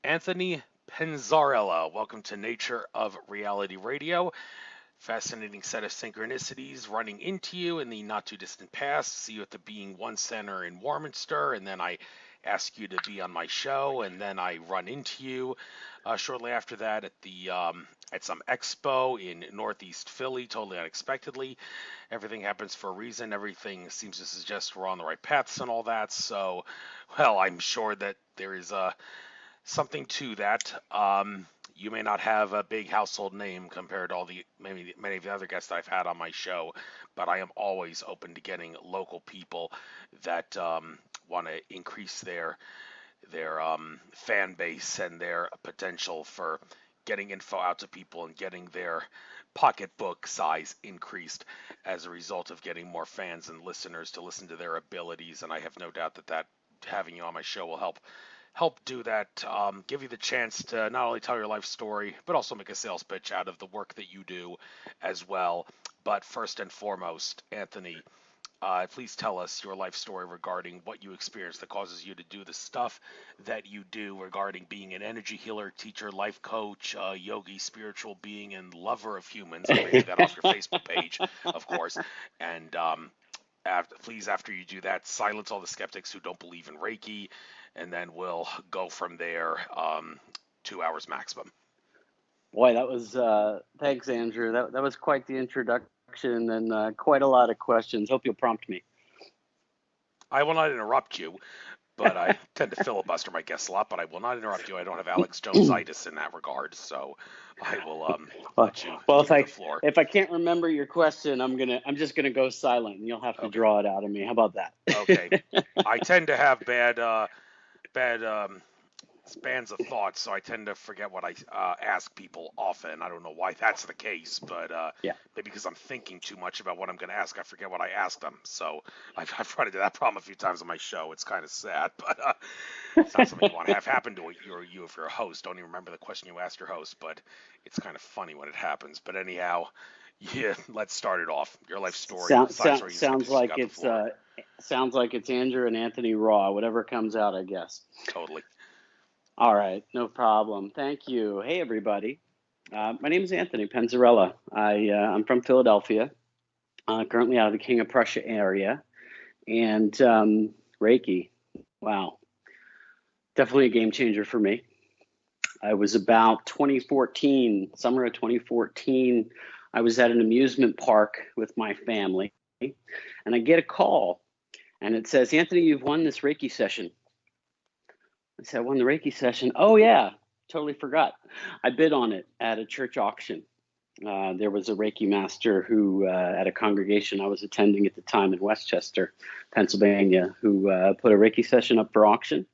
Anthony Penzarella. Welcome to Nature of Reality Radio. Fascinating set of synchronicities running into you in the not too distant past. See you at the Being One Center in Warminster, and then I ask you to be on my show, and then I run into you shortly after that at the at some expo in Northeast Philly, totally unexpectedly. Everything happens for a reason. Everything seems to suggest we're on the right paths and all that. So, well, I'm sure that there is something to that. You may not have a big household name compared to all the many of the other guests I've had on my show, but I am always open to getting local people that want to increase their fan base and their potential for getting info out to people and getting their pocketbook size increased as a result of getting more fans and listeners to listen to their abilities. And I have no doubt that having you on my show will help do that, give you the chance to not only tell your life story, but also make a sales pitch out of the work that you do as well. But first and foremost, Anthony, please tell us your life story regarding what you experienced that causes you to do the stuff that you do regarding being an energy healer, teacher, life coach, yogi, spiritual being, and lover of humans. I read that off your Facebook page, of course. And please, after you do that, silence all the skeptics who don't believe in Reiki, and then we'll go from there, 2 hours maximum. Boy, that was, thanks, Andrew. That was quite the introduction and quite a lot of questions. Hope you'll prompt me. I will not interrupt you, but I tend to filibuster my guests a lot, but I will not interrupt you. I don't have Alex Jones-itis in that regard, so I will let you give the floor. If I can't remember your question, I'm just gonna go silent, and you'll have to draw it out of me. How about that? Okay. I tend to have bad spans of thoughts, so I tend to forget what I ask people often. I don't know why that's the case, but maybe because I'm thinking too much about what I'm going to ask, I forget what I asked them. So I've run into that problem a few times on my show. It's kind of sad, but it's not something you want to have happen to you if you're a host. Don't even remember the question you asked your host, but it's kind of funny when it happens. But anyhow, yeah, let's start it off. Your life story. Sounds like it's Andrew and Anthony Raw. Whatever comes out, I guess. Totally. All right, no problem. Thank you. Hey, everybody. My name is Anthony Penzarella. I'm from Philadelphia, currently out of the King of Prussia area. And Reiki, wow, definitely a game changer for me. I was about 2014, summer of 2014. I was at an amusement park with my family, and I get a call, and it says, Anthony, you've won this Reiki session. I said, I won the Reiki session. Oh, yeah, totally forgot. I bid on it at a church auction. There was a Reiki master who, at a congregation I was attending at the time in Westchester, Pennsylvania, who put a Reiki session up for auction.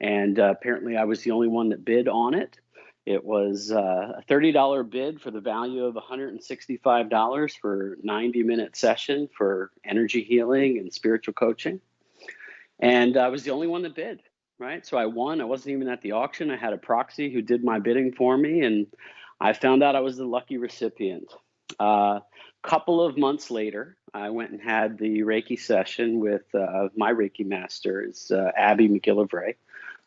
And apparently I was the only one that bid on it. It was a $30 bid for the value of $165 for a 90-minute session for energy healing and spiritual coaching. And I was the only one that bid. Right. So I won. I wasn't even at the auction. I had a proxy who did my bidding for me, and I found out I was the lucky recipient. Couple of months later, I went and had the Reiki session with my Reiki master, is Abby McGillivray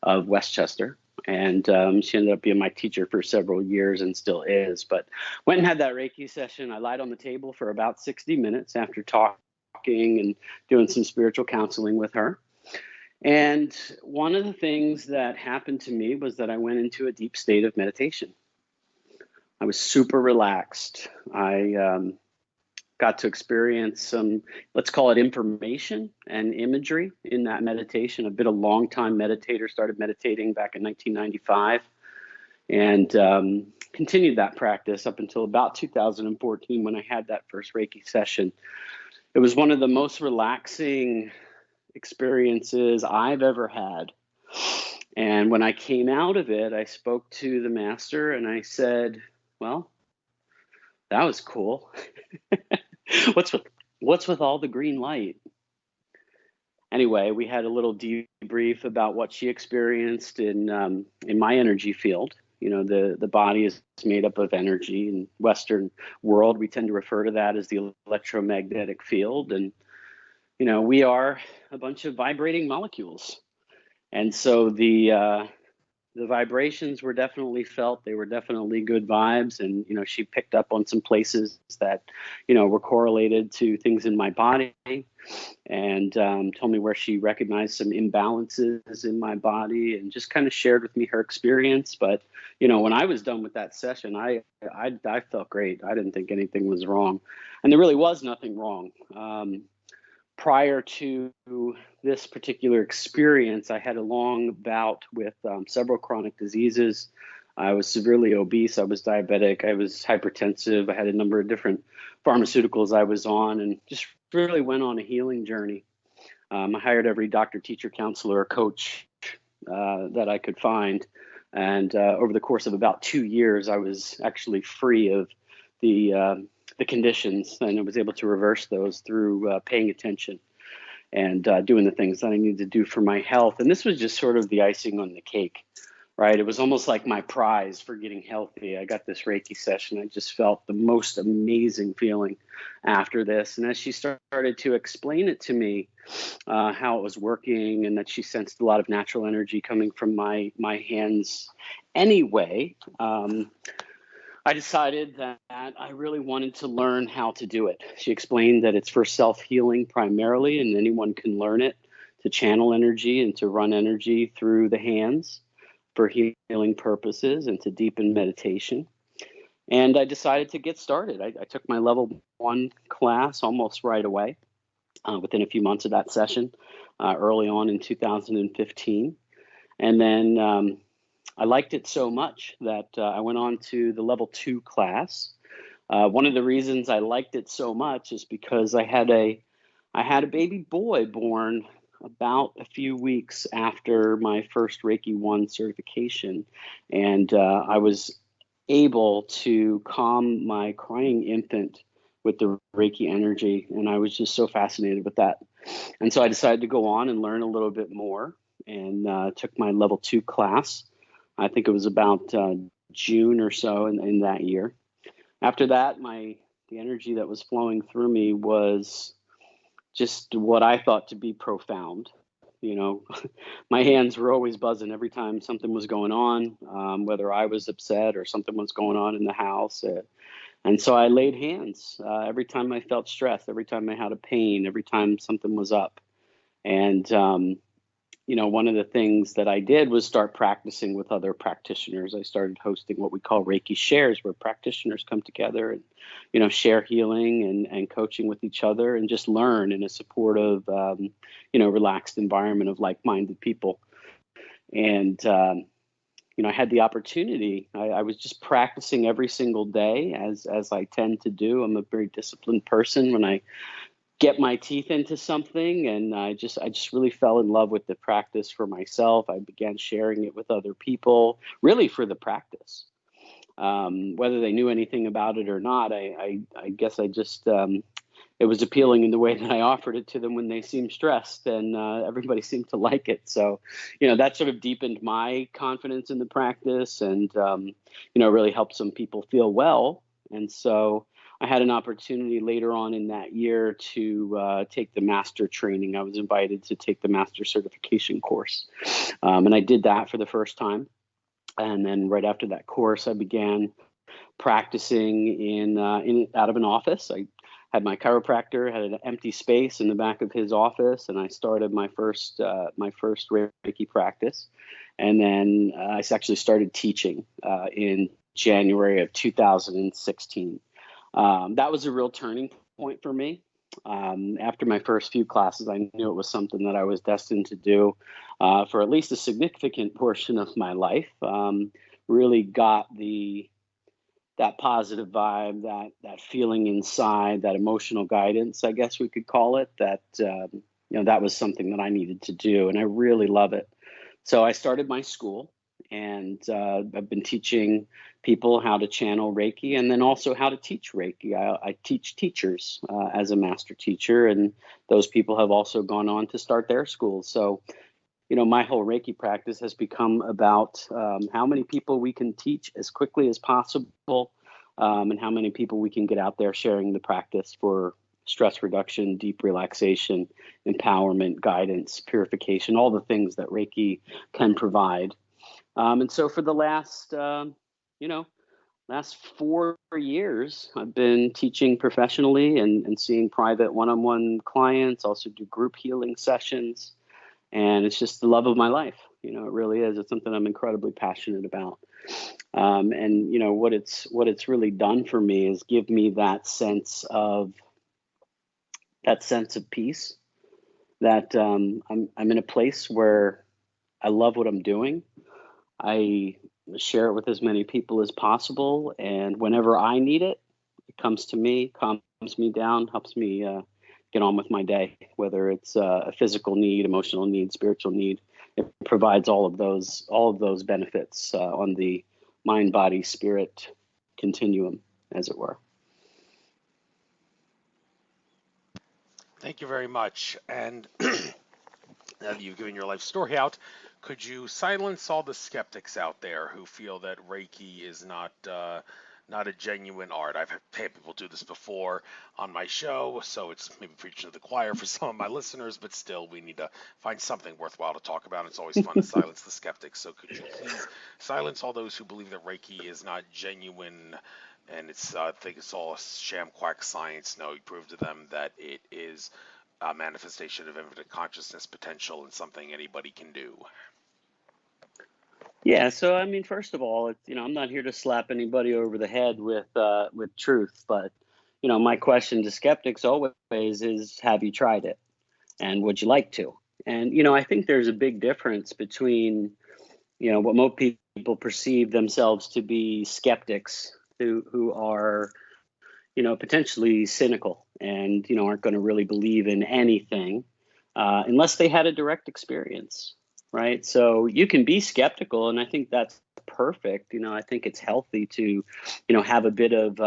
of Westchester. And she ended up being my teacher for several years and still is. But went and had that Reiki session. I lied on the table for about 60 minutes after talking and doing some spiritual counseling with her. And one of the things that happened to me was that I went into a deep state of meditation. I was super relaxed. I got to experience some, let's call it information and imagery in that meditation. I've been a long-time meditator, started meditating back in 1995, and continued that practice up until about 2014 when I had that first Reiki session. It was one of the most relaxing experiences I've ever had. And when I came out of it, I spoke to the master and I said, well, that was cool. What's with all the green light? Anyway, we had a little debrief about what she experienced in my energy field. You know, the body is made up of energy. In Western world, we tend to refer to that as the electromagnetic field. And you know, we are a bunch of vibrating molecules. And so the the vibrations were definitely felt. They were definitely good vibes. And, she picked up on some places that, were correlated to things in my body, and told me where she recognized some imbalances in my body, and just kind of shared with me her experience. But, when I was done with that session, I felt great. I didn't think anything was wrong. And there really was nothing wrong. Prior to this particular experience, I had a long bout with several chronic diseases. I was severely obese. I was diabetic. I was hypertensive. I had a number of different pharmaceuticals I was on, and just really went on a healing journey. I hired every doctor, teacher, counselor, or coach that I could find. And over the course of about 2 years, I was actually free of the conditions, and I was able to reverse those through paying attention and doing the things that I needed to do for my health. And this was just sort of the icing on the cake, right? It was almost like my prize for getting healthy. I got this Reiki session. I just felt the most amazing feeling after this. And as she started to explain it to me, how it was working, and that she sensed a lot of natural energy coming from my hands anyway, I decided that I really wanted to learn how to do it. She explained that it's for self-healing primarily, and anyone can learn it, to channel energy and to run energy through the hands for healing purposes and to deepen meditation. And I decided to get started. I took my level 1 class almost right away, within a few months of that session, early on in 2015. And then I liked it so much that I went on to the level 2 class. One of the reasons I liked it so much is because I had a baby boy born about a few weeks after my first Reiki 1 certification, and I was able to calm my crying infant with the Reiki energy, and I was just so fascinated with that. And so I decided to go on and learn a little bit more, and took my level 2 class. I think it was about June or so in that year. After that, the energy that was flowing through me was just what I thought to be profound. My hands were always buzzing every time something was going on, whether I was upset or something was going on in the house. And so I laid hands every time I felt stressed, every time I had a pain, every time something was up. And one of the things that I did was start practicing with other practitioners. I started hosting what we call Reiki shares, where practitioners come together and, share healing and coaching with each other, and just learn in a supportive, relaxed environment of like-minded people. And, I had the opportunity. I was just practicing every single day, as I tend to do. I'm a very disciplined person. When I get my teeth into something, and I just really fell in love with the practice for myself. I began sharing it with other people, really for the practice. Whether they knew anything about it or not, I guess I just, it was appealing in the way that I offered it to them when they seemed stressed, and everybody seemed to like it. So, that sort of deepened my confidence in the practice, and, really helped some people feel well. And so I had an opportunity later on in that year to take the master training. I was invited to take the master certification course. And I did that for the first time. And then right after that course, I began practicing in out of an office. I had my chiropractor, had an empty space in the back of his office, and I started my first Reiki practice. And then I actually started teaching in January of 2016. That was a real turning point for me. After my first few classes, I knew it was something that I was destined to do for at least a significant portion of my life. Really got that positive vibe, that feeling inside, that emotional guidance, I guess we could call it, that that was something that I needed to do, and I really love it. So I started my school, and I've been teaching people how to channel Reiki, and then also how to teach Reiki. I teach teachers as a master teacher, and those people have also gone on to start their schools. So, my whole Reiki practice has become about how many people we can teach as quickly as possible, and how many people we can get out there sharing the practice for stress reduction, deep relaxation, empowerment, guidance, purification, all the things that Reiki can provide. And so for the last, last 4 years, I've been teaching professionally and seeing private one-on-one clients, also do group healing sessions. And it's just the love of my life. It really is. It's something I'm incredibly passionate about. And what it's really done for me is give me that sense of peace, that I'm in a place where I love what I'm doing. I share it with as many people as possible, and whenever I need it, it comes to me, calms me down, helps me get on with my day, whether it's a physical need, emotional need, spiritual need. It provides all of those benefits on the mind, body, spirit continuum, as it were. Thank you very much. And now that you've given your life story out, could you silence all the skeptics out there who feel that Reiki is not a genuine art? I've had people do this before on my show, so it's maybe preaching to the choir for some of my listeners, but still, we need to find something worthwhile to talk about. It's always fun to silence the skeptics. So could you please silence all those who believe that Reiki is not genuine and think it's all a sham quack science? No, you prove to them that it is a manifestation of infinite consciousness potential and something anybody can do. Yeah, so I mean, first of all, I'm not here to slap anybody over the head with truth, but my question to skeptics always is, have you tried it, and would you like to? And I think there's a big difference between what most people perceive themselves to be skeptics who are potentially cynical and aren't going to really believe in anything unless they had a direct experience, right? So you can be skeptical, and I think that's perfect. I think it's healthy to have a bit of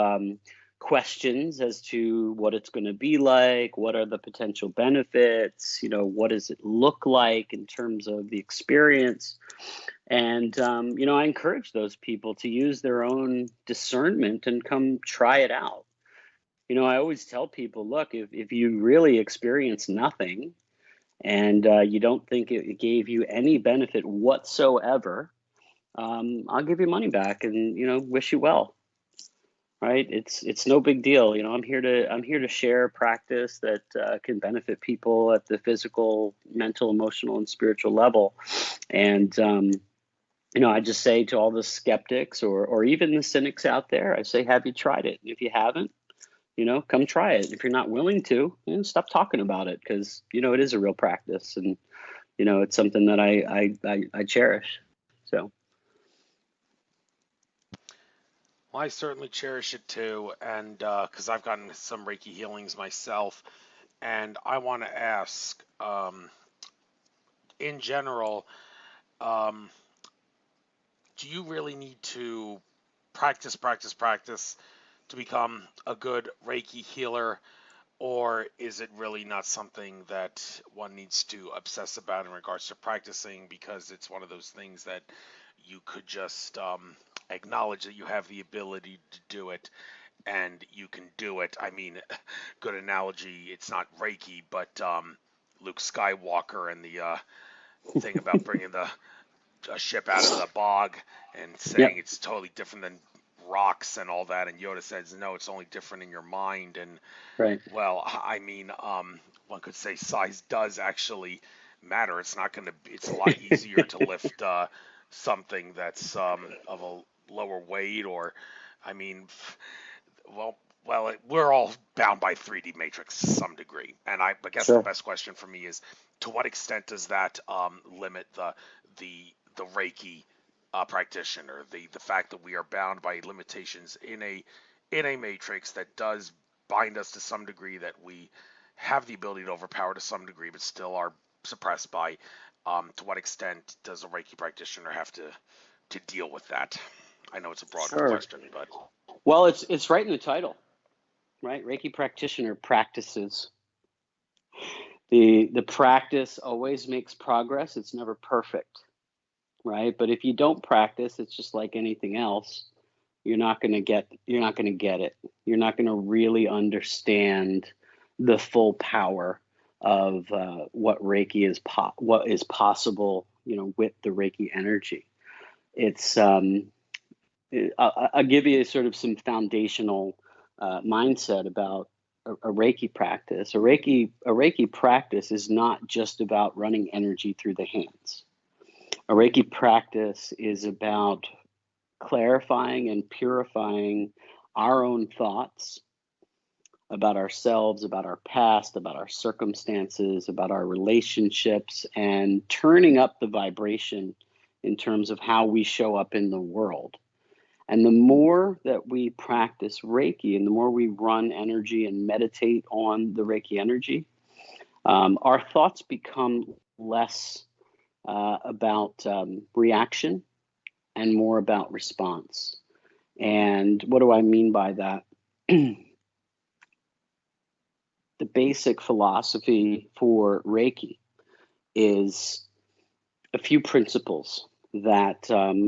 questions as to what it's going to be like, what are the potential benefits, what does it look like in terms of the experience. And I encourage those people to use their own discernment and come try it out. I always tell people, look, if you really experience nothing and you don't think it gave you any benefit whatsoever, I'll give you money back and, wish you well. Right? It's no big deal. I'm here to share practice that can benefit people at the physical, mental, emotional, and spiritual level. And, I just say to all the skeptics or even the cynics out there, I say, have you tried it? And if you haven't, come try it. If you're not willing to, stop talking about it, because, it is a real practice, and, it's something that I cherish. So. Well, I certainly cherish it too, and because I've gotten some Reiki healings myself, and I want to ask, in general, um, do you really need to practice to become a good Reiki healer? Or is it really not something that one needs to obsess about in regards to practicing, because it's one of those things that you could just acknowledge that you have the ability to do it and you can do it? I mean, good analogy, it's not Reiki, but Luke Skywalker and the thing about bringing a ship out of the bog and saying Yep. it's totally different than rocks and all that, and Yoda says no, it's only different in your mind. And Right. well, I mean, one could say size does actually matter. It's not going to be, it's a lot easier to lift something that's of a lower weight, or, I mean, well, we're all bound by 3D matrix to some degree. And I guess the Sure. best question for me is, to what extent does that limit the Reiki practitioner? The fact that we are bound by limitations in a matrix that does bind us to some degree, that we have the ability to overpower to some degree, but still are suppressed by. To what extent does a Reiki practitioner have to deal with that? I know it's a broad Sure. question, but Well, it's right in the title, right? Reiki practitioner practices. The practice always makes progress. It's never perfect, right? But if you don't practice, it's just like anything else. You're not going to get it. You're not going to really understand the full power of what Reiki what is possible, with the Reiki energy. It's I'll give you sort of some foundational mindset about a Reiki practice. A Reiki practice is not just about running energy through the hands. A Reiki practice is about clarifying and purifying our own thoughts about ourselves, about our past, about our circumstances, about our relationships, and turning up the vibration in terms of how we show up in the world. And the more that we practice Reiki and the more we run energy and meditate on the Reiki energy, our thoughts become less about reaction and more about response. And what do I mean by that? The basic philosophy for Reiki is a few principles that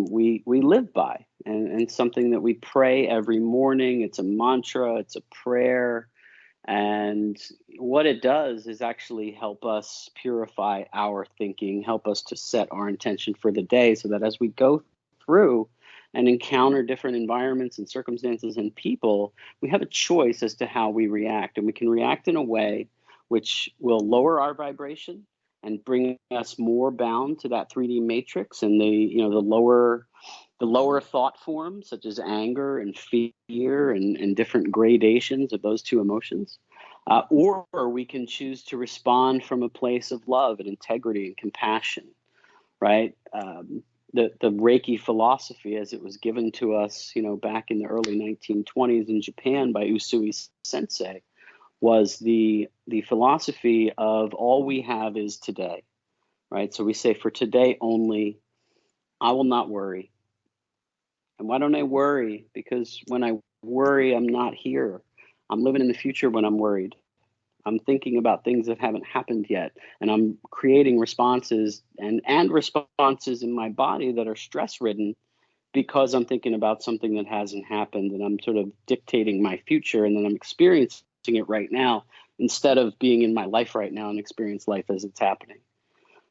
we live by, and something that we pray every morning. It's a mantra, it's a prayer, and what it does is actually help us purify our thinking, help us to set our intention for the day, so that as we go through and encounter different environments and circumstances and people, we have a choice as to how we react, and we can react in a way which will lower our vibration and bring us more bound to that 3D matrix and the lower thought forms, such as anger and fear and different gradations of those two emotions. Or we can choose to respond from a place of love and integrity and compassion, right? The Reiki philosophy, as it was given to us, back in the early 1920s in Japan by Usui Sensei, was the philosophy of all we have is today, right? So we say, for today only, I will not worry. And why don't I worry? Because when I worry, I'm not here. I'm living in the future when I'm worried. I'm thinking about things that haven't happened yet. And I'm creating responses and responses in my body that are stress-ridden because I'm thinking about something that hasn't happened. And I'm sort of dictating my future, and then I'm experiencing it right now instead of being in my life right now and experience life as it's happening,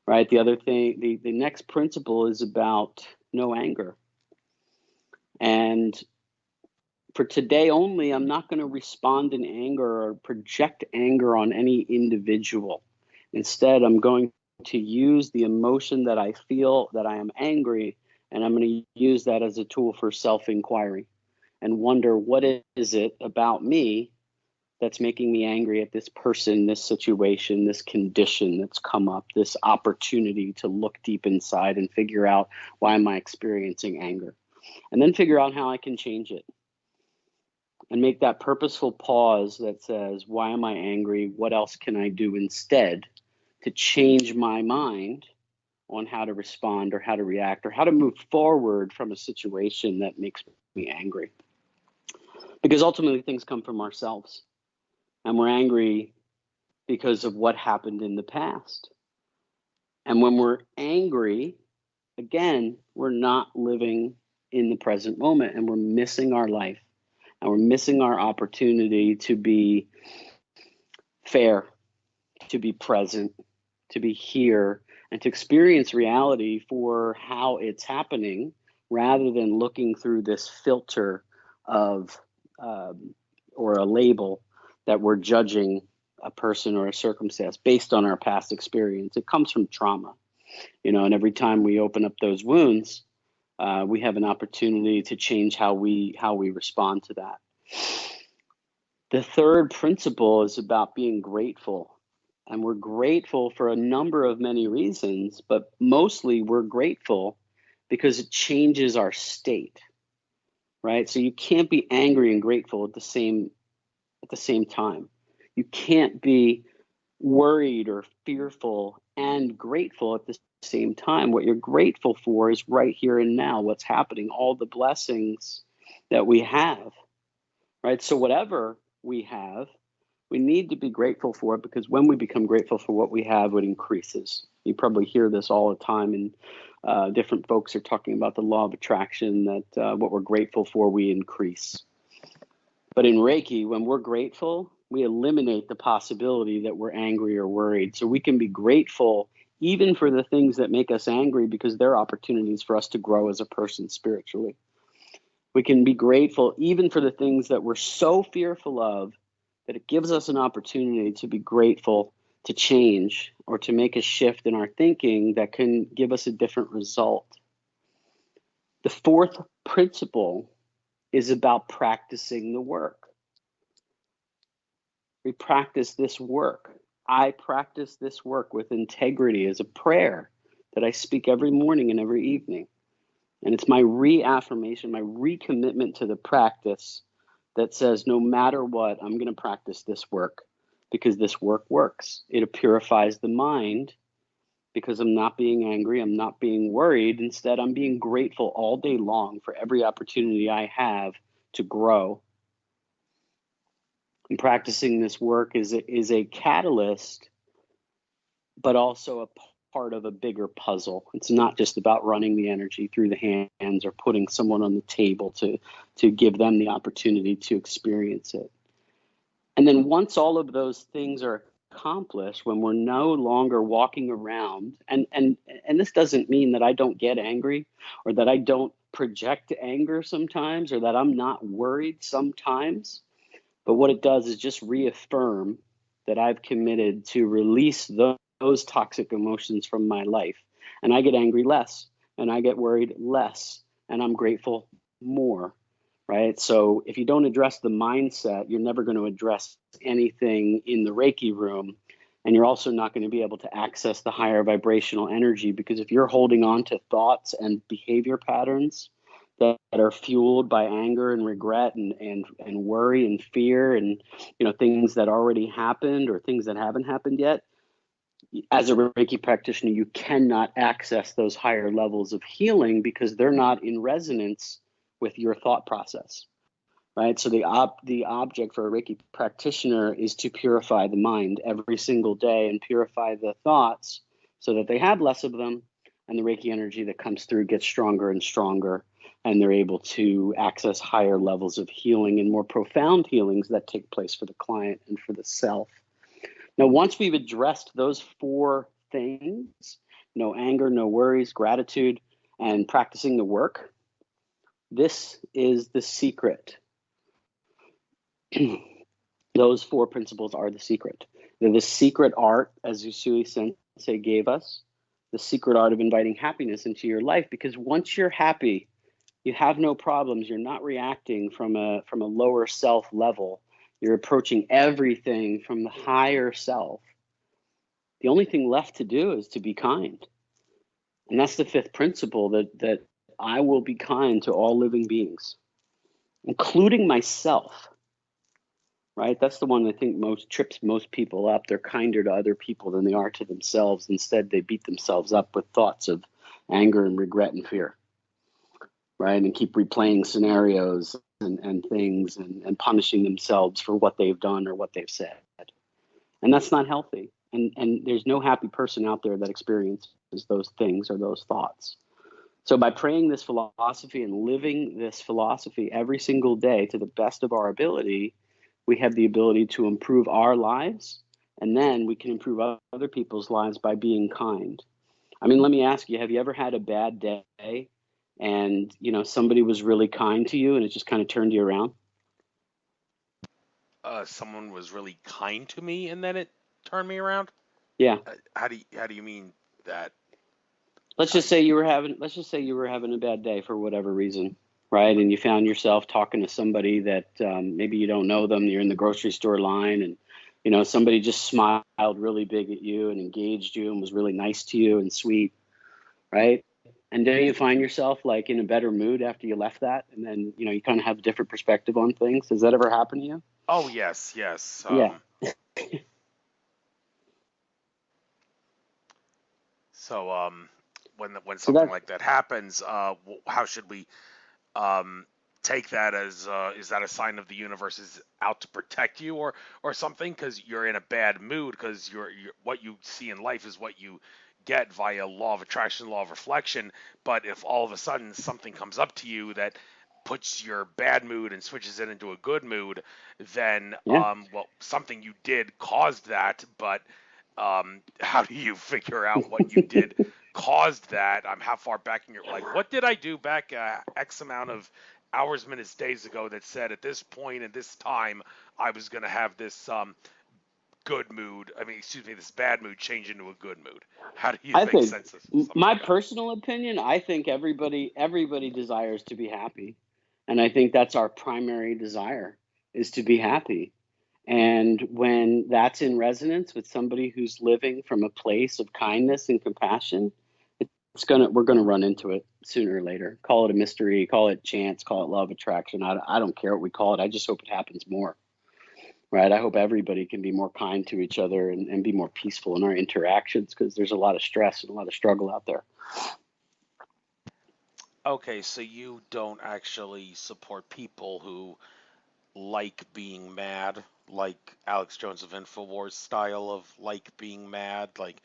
right? The other thing, the next principle is about no anger. And for today only, I'm not going to respond in anger or project anger on any individual. Instead, I'm going to use the emotion that I feel that I am angry, and I'm going to use that as a tool for self-inquiry and wonder, what is it about me that's making me angry at this person, this situation, this condition that's come up, this opportunity to look deep inside and figure out, why am I experiencing anger? And then figure out how I can change it. And make that purposeful pause that says, why am I angry? What else can I do instead to change my mind on how to respond or how to react or how to move forward from a situation that makes me angry? Because ultimately things come from ourselves. And we're angry because of what happened in the past. And when we're angry, again, we're not living in the present moment, and we're missing our life. And we're missing our opportunity to be fair, to be present, to be here, and to experience reality for how it's happening, rather than looking through this filter of or a label that we're judging a person or a circumstance based on our past experience. It comes from trauma, and every time we open up those wounds, we have an opportunity to change how we respond to that. The third principle is about being grateful. And we're grateful for a number of many reasons, but mostly we're grateful because it changes our state, right? So you can't be angry and grateful at the same time. You can't be worried or fearful and grateful at the same time. What you're grateful for is right here and now, what's happening, all the blessings that we have, right? So whatever we have, we need to be grateful for it, because when we become grateful for what we have, it increases. You probably hear this all the time, and different folks are talking about the law of attraction, that what we're grateful for, we increase. But in Reiki, when we're grateful, we eliminate the possibility that we're angry or worried. So we can be grateful even for the things that make us angry, because they're opportunities for us to grow as a person spiritually. We can be grateful even for the things that we're so fearful of, that it gives us an opportunity to be grateful, to change, or to make a shift in our thinking that can give us a different result. The fourth principle is about practicing the work. We practice this work. I practice this work with integrity as a prayer that I speak every morning and every evening. And it's my reaffirmation, my recommitment to the practice that says, no matter what, I'm going to practice this work because this work works. It purifies the mind because I'm not being angry, I'm not being worried. Instead, I'm being grateful all day long for every opportunity I have to grow. And practicing this work is a catalyst, but also a part of a bigger puzzle. It's not just about running the energy through the hands or putting someone on the table to give them the opportunity to experience it. And then once all of those things are accomplished, when we're no longer walking around, and this doesn't mean that I don't get angry or that I don't project anger sometimes or that I'm not worried sometimes, but what it does is just reaffirm that I've committed to release those toxic emotions from my life. And I get angry less, and I get worried less, and I'm grateful more, right? So if you don't address the mindset, you're never going to address anything in the Reiki room. And you're also not going to be able to access the higher vibrational energy, because if you're holding on to thoughts and behavior patterns that are fueled by anger and regret and worry and fear and things that already happened or things that haven't happened yet, as a Reiki practitioner, you cannot access those higher levels of healing because they're not in resonance with your thought process, right? So the object for a Reiki practitioner is to purify the mind every single day and purify the thoughts so that they have less of them, and the Reiki energy that comes through gets stronger and stronger, and they're able to access higher levels of healing and more profound healings that take place for the client and for the self. Now, once we've addressed those four things, no anger, no worries, gratitude, and practicing the work, this is the secret. Those four principles are the secret. They're the secret art, as Usui Sensei gave us, the secret art of inviting happiness into your life, because once you're happy, you have no problems. You're not reacting from a lower self level. You're approaching everything from the higher self. The only thing left to do is to be kind. And that's the fifth principle, that I will be kind to all living beings, including myself, right? That's the one I think trips most people up. They're kinder to other people than they are to themselves. Instead, they beat themselves up with thoughts of anger and regret and fear, right? And keep replaying scenarios and things and punishing themselves for what they've done or what they've said. And that's not healthy. And there's no happy person out there that experiences those things or those thoughts. So by praying this philosophy and living this philosophy every single day to the best of our ability, we have the ability to improve our lives, and then we can improve other people's lives by being kind. I mean, let me ask you, have you ever had a bad day and, somebody was really kind to you and it just kind of turned you around? Someone was really kind to me and then it turned me around. Yeah. How do you mean that? Let's just say you were having a bad day for whatever reason, right? And you found yourself talking to somebody that maybe you don't know them. You're in the grocery store line, and somebody just smiled really big at you and engaged you and was really nice to you and sweet, right? And then you find yourself like in a better mood after you left that, and then you kind of have a different perspective on things. Does that ever happen to you? Oh, yes, yes. Yeah. So when So something that like that happens, how should we take that as is that a sign of the universe is out to protect you or something because you're in a bad mood because you're what you see in life is what you get via law of attraction, law of reflection. But if all of a sudden something comes up to you that puts your bad mood and switches it into a good mood, then yeah. well, something you did caused that, but How do you figure out what you did caused that? How far back in your, like, what did I do back X amount of hours, minutes, days ago that said at this point at this time I was going to have this good mood, excuse me, this bad mood change into a good mood? How do you I make think sense of something my like that? personal opinion, I think everybody desires to be happy. And I think that's our primary desire, is to be happy. And when that's in resonance with somebody who's living from a place of kindness and compassion, we're gonna run into it sooner or later. Call it a mystery, call it chance, call it law of attraction. I don't care what we call it. I just hope it happens more. Right? I hope everybody can be more kind to each other and be more peaceful in our interactions, because there's a lot of stress and a lot of struggle out there. Okay, so you don't actually support people who like being mad, like Alex Jones of InfoWars style of like being mad. Like,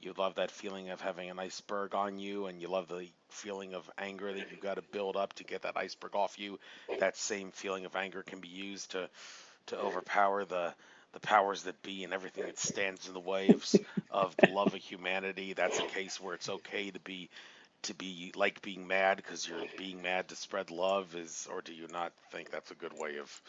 you love that feeling of having an iceberg on you, and you love the feeling of anger that you've got to build up to get that iceberg off you. That same feeling of anger can be used to overpower the powers that be and everything that stands in the way of the love of humanity. That's a case where it's okay to be like being mad because you're being mad to spread love, is, or do you not think that's a good way of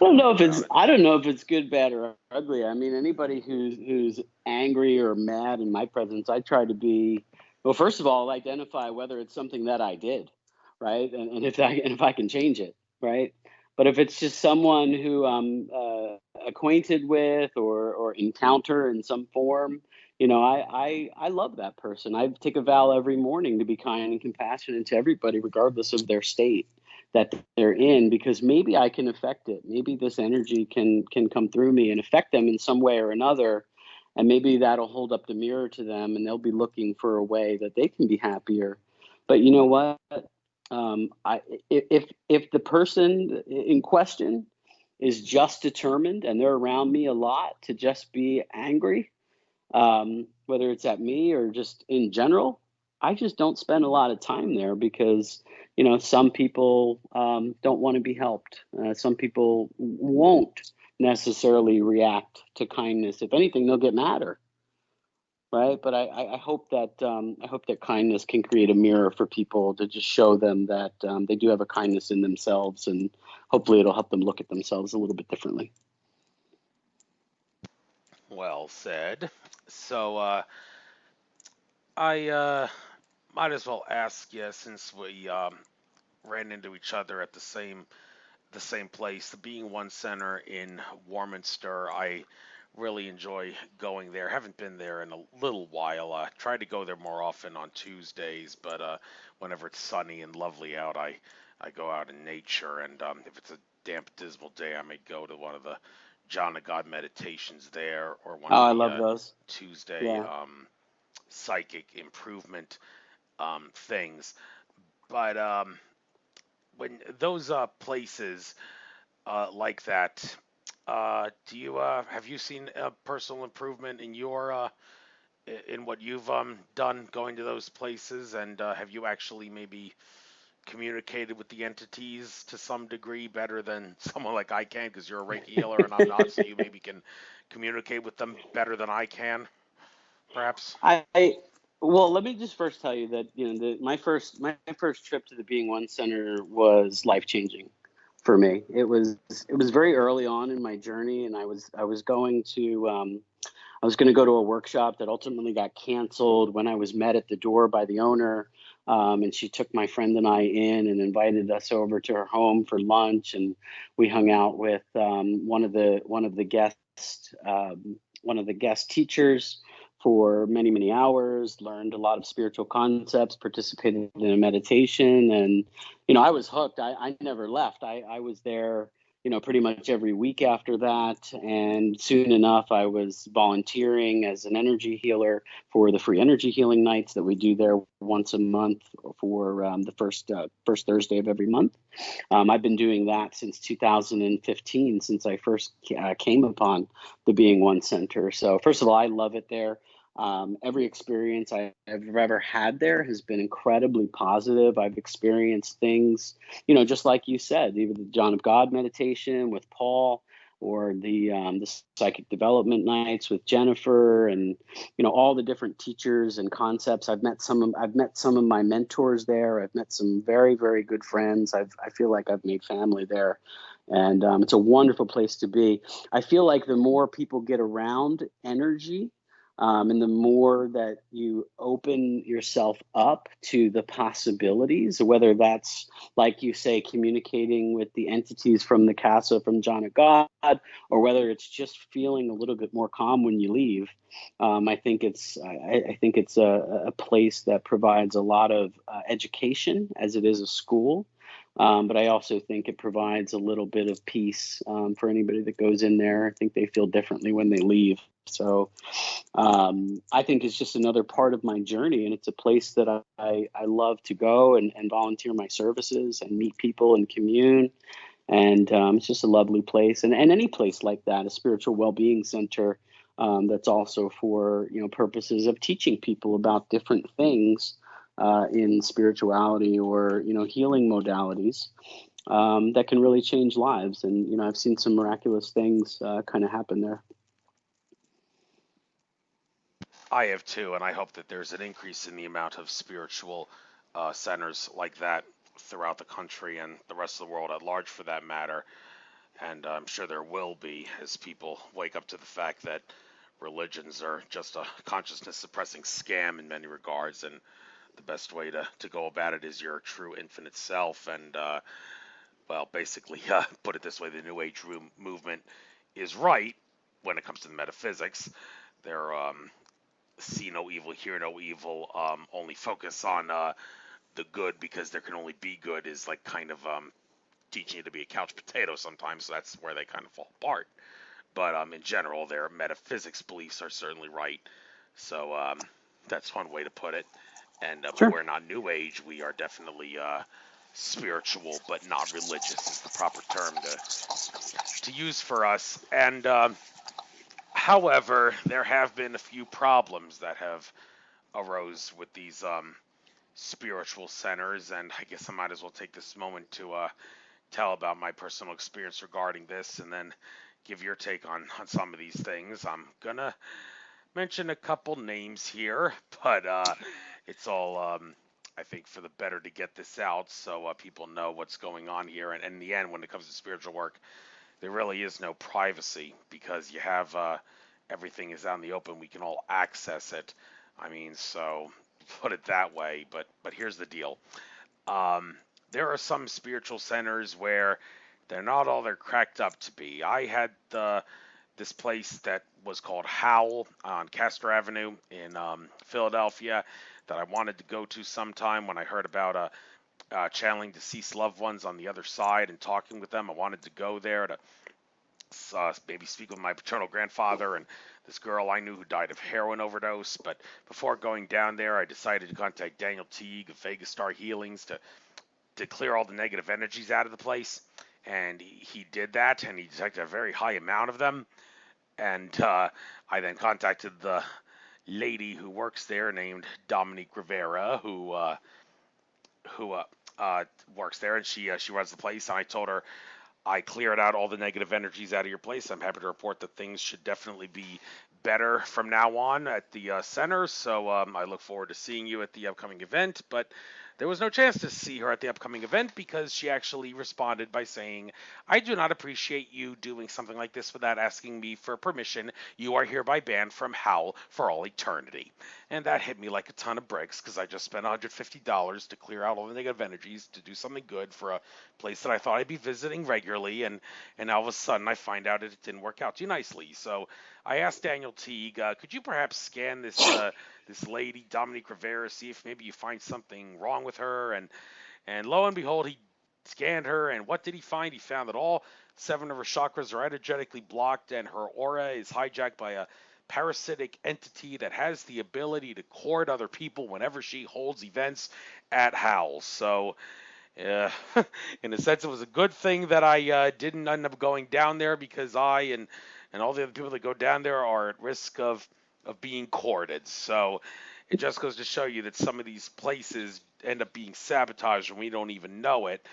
going about it? I don't know if it's good, bad, or ugly. I mean, anybody who's angry or mad in my presence, I try to be, well, first of all, identify whether it's something that I did, right, and if I can change it, right. But if it's just someone who I'm acquainted with or encounter in some form, I love that person. I take a vow every morning to be kind and compassionate to everybody, regardless of their state that they're in, because maybe I can affect it. Maybe this energy can come through me and affect them in some way or another. And maybe that'll hold up the mirror to them, and they'll be looking for a way that they can be happier. But you know what? If the person in question is just determined and they're around me a lot to just be angry, whether it's at me or just in general, I just don't spend a lot of time there, because, some people don't want to be helped. Some people won't necessarily react to kindness. If anything, they'll get madder, right? But I hope that kindness can create a mirror for people to just show them that they do have a kindness in themselves, and hopefully it'll help them look at themselves a little bit differently. Well said. So I might as well ask you, since we ran into each other at the same place, the Being One Center in Warminster. I really enjoy going there. Haven't been there in a little while. Try to go there more often on Tuesdays, but whenever it's sunny and lovely out, I go out in nature. And if it's a damp, dismal day, I may go to one of the John of God meditations there, or one Oh, of I the love those. Tuesday Yeah. psychic improvement things. But when those places like that, do you have you seen a personal improvement in your in what you've done going to those places, and have you actually maybe communicated with the entities to some degree better than someone like I can, because you're a Reiki healer and I'm not, so you maybe can communicate with them better than I can, perhaps? I well, let me just first tell you that, my first trip to the Being One Center was life changing for me. It was very early on in my journey, and I was going to go to a workshop that ultimately got canceled when I was met at the door by the owner. And she took my friend and I in and invited us over to her home for lunch, and we hung out with one of the guest teachers for many, many hours, learned a lot of spiritual concepts, participated in a meditation, and I was hooked. I never left. I was there, pretty much every week after that. And soon enough, I was volunteering as an energy healer for the free energy healing nights that we do there once a month for the first Thursday of every month. I've been doing that since 2015, since I first came upon the Being One Center. So first of all, I love it there. Every experience I've ever had there has been incredibly positive. I've experienced things, just like you said, even the John of God meditation with Paul. or the psychic development nights with Jennifer, and all the different teachers and concepts. I've met some of my mentors there. I've met some very, very good friends. I feel like I've made family there, and it's a wonderful place to be. I feel like the more people get around energy, and the more that you open yourself up to the possibilities, whether that's, like you say, communicating with the entities from the casa, from John of God, or whether it's just feeling a little bit more calm when you leave. I think it's a place that provides a lot of education, as it is a school. But I also think it provides a little bit of peace for anybody that goes in there. I think they feel differently when they leave. So I think it's just another part of my journey, and it's a place that I love to go and volunteer my services and meet people and commune. And it's just a lovely place. And any place like that, a spiritual well-being center, that's also for purposes of teaching people about different things in spirituality or healing modalities, that can really change lives. And I've seen some miraculous things kind of happen there. I have too, and I hope that there's an increase in the amount of spiritual centers like that throughout the country and the rest of the world at large, for that matter. And I'm sure there will be, as people wake up to the fact that religions are just a consciousness suppressing scam in many regards, and the best way to go about it is your true infinite self. And well, basically, put it this way, the New Age movement is right when it comes to the metaphysics. They're see no evil, hear no evil, only focus on the good because there can only be good, is like kind of teaching you to be a couch potato sometimes. So that's where they kind of fall apart. But in general, their metaphysics beliefs are certainly right. So that's one way to put it. And Sure. we're not New Age. We are definitely spiritual, but not religious is the proper term to use for us. And however, there have been a few problems that have arose with these spiritual centers, and I guess I might as well take this moment to tell about my personal experience regarding this, and then give your take on some of these things. I'm gonna mention a couple names here, but it's all I think for the better to get this out so people know what's going on here. And in the end, when it comes to spiritual work, there really is no privacy because you have everything is out in the open. We can all access it. I mean, so put it that way. But here's the deal. There are some spiritual centers where they're not all they're cracked up to be. I had this place that was called Howl on Castor Avenue in Philadelphia that I wanted to go to sometime when I heard about channeling deceased loved ones on the other side and talking with them. I wanted to go there to maybe speak with my paternal grandfather and this girl I knew who died of heroin overdose. But before going down there, I decided to contact Daniel Teague of Vegas Star Healings to clear all the negative energies out of the place. And he did that, and he detected a very high amount of them. And I then contacted the lady who works there named Dominique Rivera, who works there, and she runs the place. And I told her I cleared out all the negative energies out of your place. I'm happy to report that things should definitely be better from now on at the center. So I look forward to seeing you at the upcoming event. But there was no chance to see her at the upcoming event because she actually responded by saying, I do not appreciate you doing something like this without asking me for permission. You are hereby banned from Howl for all eternity. And that hit me like a ton of bricks because I just spent $150 to clear out all the negative energies to do something good for a place that I thought I'd be visiting regularly. And all of a sudden I find out it didn't work out too nicely. So I asked Daniel Teague, could you perhaps scan this lady, Dominique Rivera, see if maybe you find something wrong with her? And lo and behold, he scanned her, and what did he find? He found that all 7 of her chakras are energetically blocked, and her aura is hijacked by a parasitic entity that has the ability to court other people whenever she holds events at Howl. So uh, in a sense, it was a good thing that I didn't end up going down there because I and all the other people that go down there are at risk of being courted. So it just goes to show you that some of these places end up being sabotaged and we don't even know it.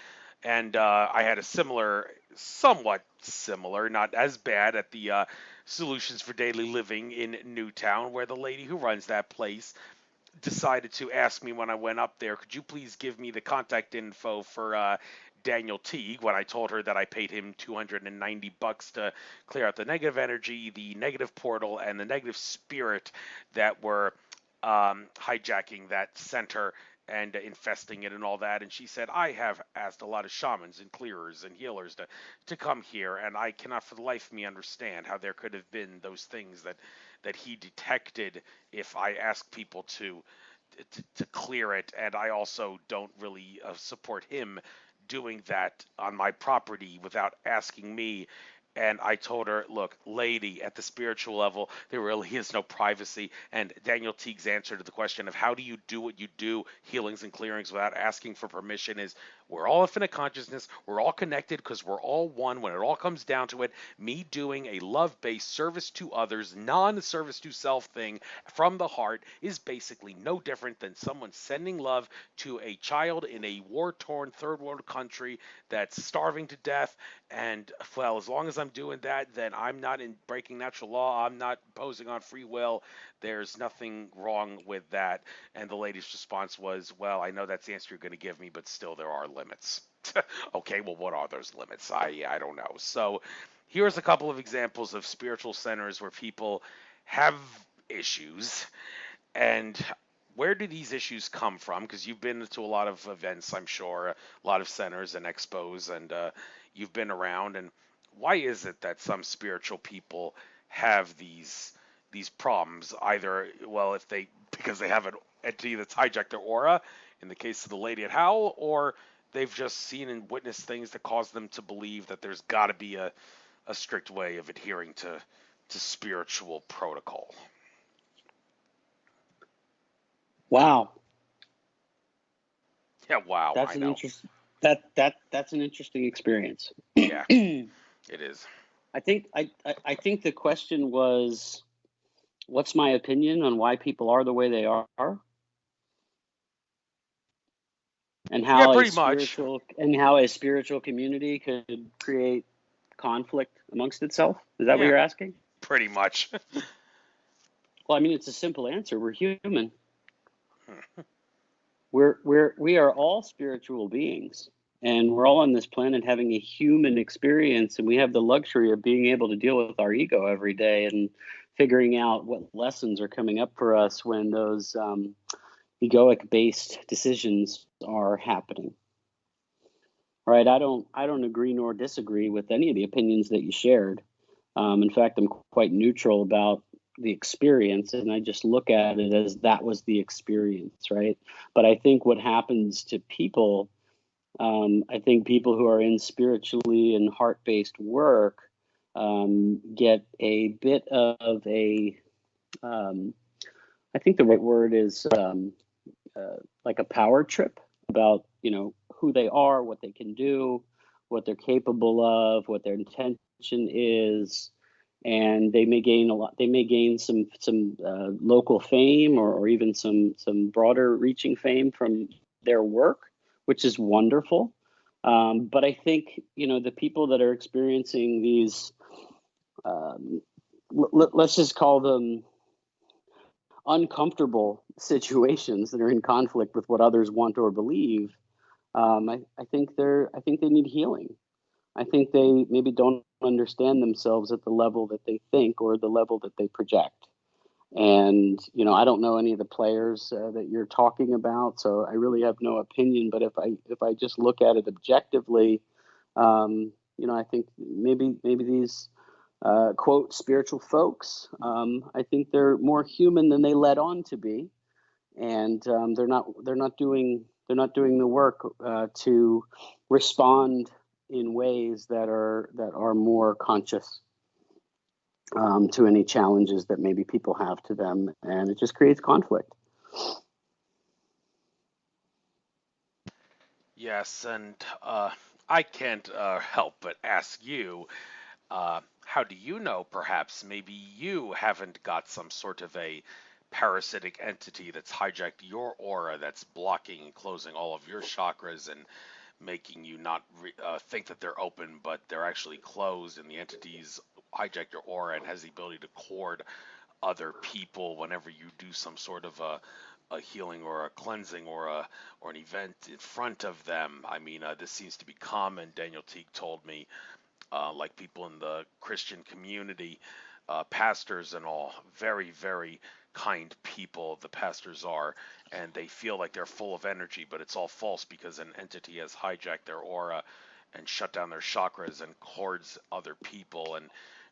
And I had a similar, somewhat similar, not as bad, at the Solutions for Daily Living in Newtown, where the lady who runs that place decided to ask me when I went up there, could you please give me the contact info for Daniel Teague, when I told her that I paid him $290 to clear out the negative energy, the negative portal, and the negative spirit that were hijacking that center and infesting it and all that. And she said, I have asked a lot of shamans and clearers and healers to come here, and I cannot for the life of me understand how there could have been those things that he detected if I ask people to clear it. And I also don't really support him doing that on my property without asking me. And I told her, look, lady, at the spiritual level, there really is no privacy. And Daniel Teague's answer to the question of how do you do what you do, healings and clearings, without asking for permission is, we're all infinite consciousness. We're all connected because we're all one. When it all comes down to it, me doing a love-based service to others, non-service to self thing from the heart is basically no different than someone sending love to a child in a war-torn third world country that's starving to death. And well, as long as I'm doing that, then I'm not in breaking natural law. I'm not imposing on free will. There's nothing wrong with that. And the lady's response was, well, I know that's the answer you're going to give me, but still there are limits. Okay, well, what are those limits? I don't know. So here's a couple of examples of spiritual centers where people have issues. And where do these issues come from? Because you've been to a lot of events, I'm sure, a lot of centers and expos, and you've been around. And why is it that some spiritual people have these problems? Either, well, if they because they have an entity that's hijacked their aura, in the case of the lady at Howell, or they've just seen and witnessed things that cause them to believe that there's got to be a strict way of adhering to spiritual protocol. Wow, Yeah, wow, that's I an know. interest that's an interesting experience. Yeah, I it is. think I think the question was, what's my opinion on why people are the way they are, and Yeah, how a pretty much. spiritual community could create conflict amongst itself. Is that what Yeah, you're asking? pretty much. Well, I mean, it's a simple answer. We're human. We are all spiritual beings, and we're all on this planet having a human experience, and we have the luxury of being able to deal with our ego every day and figuring out what lessons are coming up for us when those egoic based decisions are happening. Right? I don't agree nor disagree with any of the opinions that you shared. In fact, I'm quite neutral about the experience, and I just look at it as that was the experience, right? But I think what happens to people, I think people who are in spiritually and heart-based work get a bit of a, um, I think the right word is like a power trip about, who they are, what they can do, what they're capable of, what their intention is, and they may gain a lot. They may gain some local fame, or even some broader reaching fame from their work, which is wonderful. But I think the people that are experiencing these, let's just call them uncomfortable situations that are in conflict with what others want or believe. I think they need healing. I think they maybe don't understand themselves at the level that they think or the level that they project. And I don't know any of the players that you're talking about, so I really have no opinion. But if I just look at it objectively, I think maybe these quote spiritual folks, I think they're more human than they let on to be, and they're not doing the work to respond in ways that are more conscious to any challenges that maybe people have to them, and it just creates conflict. Yes, and I can't help but ask you, how do you know perhaps maybe you haven't got some sort of a parasitic entity that's hijacked your aura, that's blocking and closing all of your chakras and making you not think that they're open, but they're actually closed, and the entities hijack your aura and has the ability to cord other people whenever you do some sort of a healing or a cleansing or an event in front of them. I mean, this seems to be common. Daniel Teague told me, like people in the Christian community, pastors and all, very, very kind people the pastors are, and they feel like they're full of energy, but it's all false because an entity has hijacked their aura and shut down their chakras and cords other people. And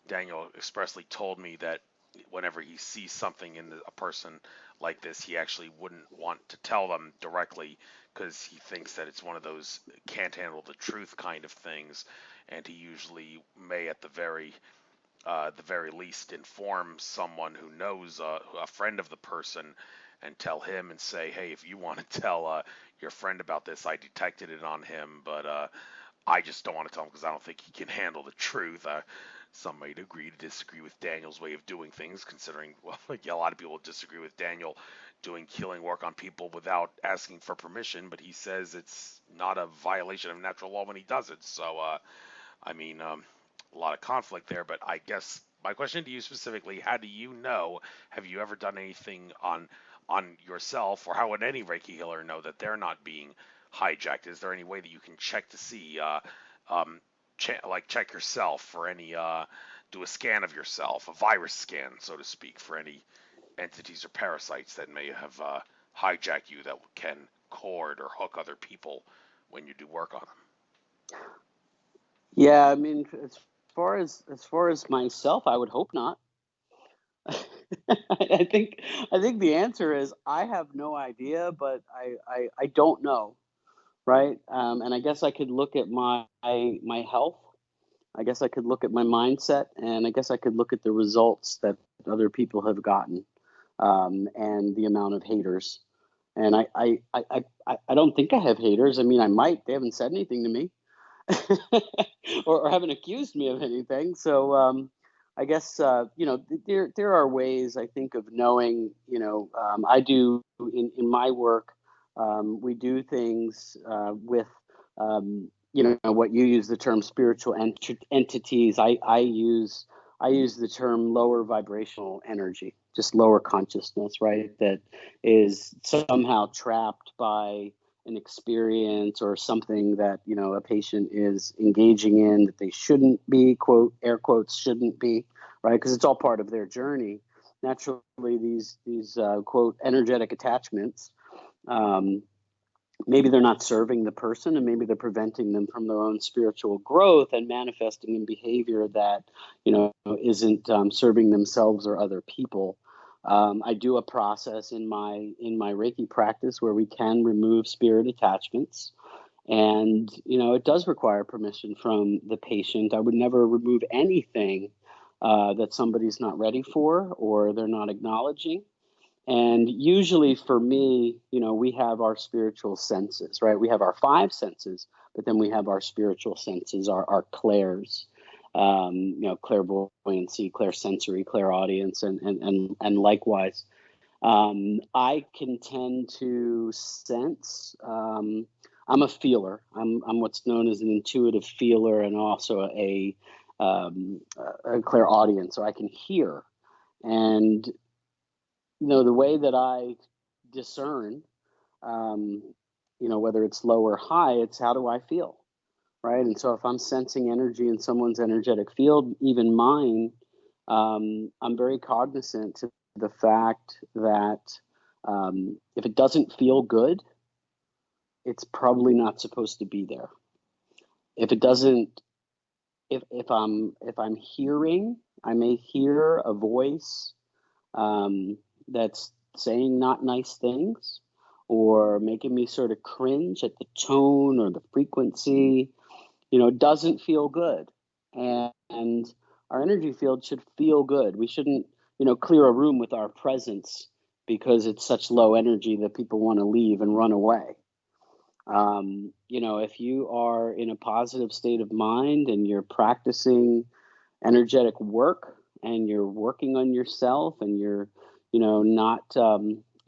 Daniel expressly told me that whenever he sees something in a person like this, he actually wouldn't want to tell them directly because he thinks that it's one of those can't handle the truth kind of things, and he usually may at the very least inform someone who knows a friend of the person and tell him and say, hey, if you want to tell your friend about this, I detected it on him, but I just don't want to tell him because I don't think he can handle the truth. Some might agree to disagree with Daniel's way of doing things, considering, well, yeah, a lot of people disagree with Daniel doing healing work on people without asking for permission, but he says it's not a violation of natural law when he does it. So, I mean, a lot of conflict there, but I guess my question to you specifically, how do you know, have you ever done anything on yourself, or how would any Reiki healer know that they're not being hijacked? Is there any way that you can check to see, check yourself for any, do a scan of yourself, a virus scan, so to speak, for any entities or parasites that may have hijacked you that can cord or hook other people when you do work on them? Yeah, I mean, as far as myself, I would hope not. I think the answer is I have no idea, but I don't know, right? And I guess I could look at my health. I guess I could look at my mindset, and I guess I could look at the results that other people have gotten, and the amount of haters. And I don't think I have haters. I mean, I might. They haven't said anything to me, or haven't accused me of anything. So I guess there are ways I think of knowing. I do in my work. We do things with what you use the term spiritual entities. I use the term lower vibrational energy, just lower consciousness, right? That is somehow trapped by an experience or something that a patient is engaging in that they shouldn't be, quote, air quotes, shouldn't be, right? Because it's all part of their journey. Naturally, these quote energetic attachments, maybe they're not serving the person, and maybe they're preventing them from their own spiritual growth and manifesting in behavior that isn't serving themselves or other people. I do a process in my Reiki practice where we can remove spirit attachments, and it does require permission from the patient. I would never remove anything that somebody's not ready for or they're not acknowledging. And usually for me, we have our spiritual senses, right? We have our five senses, but then we have our spiritual senses, our clairs, clairvoyancy, clairsensory, clairaudience, and likewise. I can tend to sense. I'm a feeler. I'm what's known as an intuitive feeler, and also a clairaudience. So I can hear, and the way that I discern, whether it's low or high, it's how do I feel, right? And so if I'm sensing energy in someone's energetic field, even mine, I'm very cognizant to the fact that if it doesn't feel good, it's probably not supposed to be there. If it doesn't, if I'm hearing, I may hear a voice that's saying not nice things or making me sort of cringe at the tone or the frequency, it doesn't feel good. And our energy field should feel good. We shouldn't, clear a room with our presence because it's such low energy that people want to leave and run away. If you are in a positive state of mind and you're practicing energetic work and you're working on yourself and you're not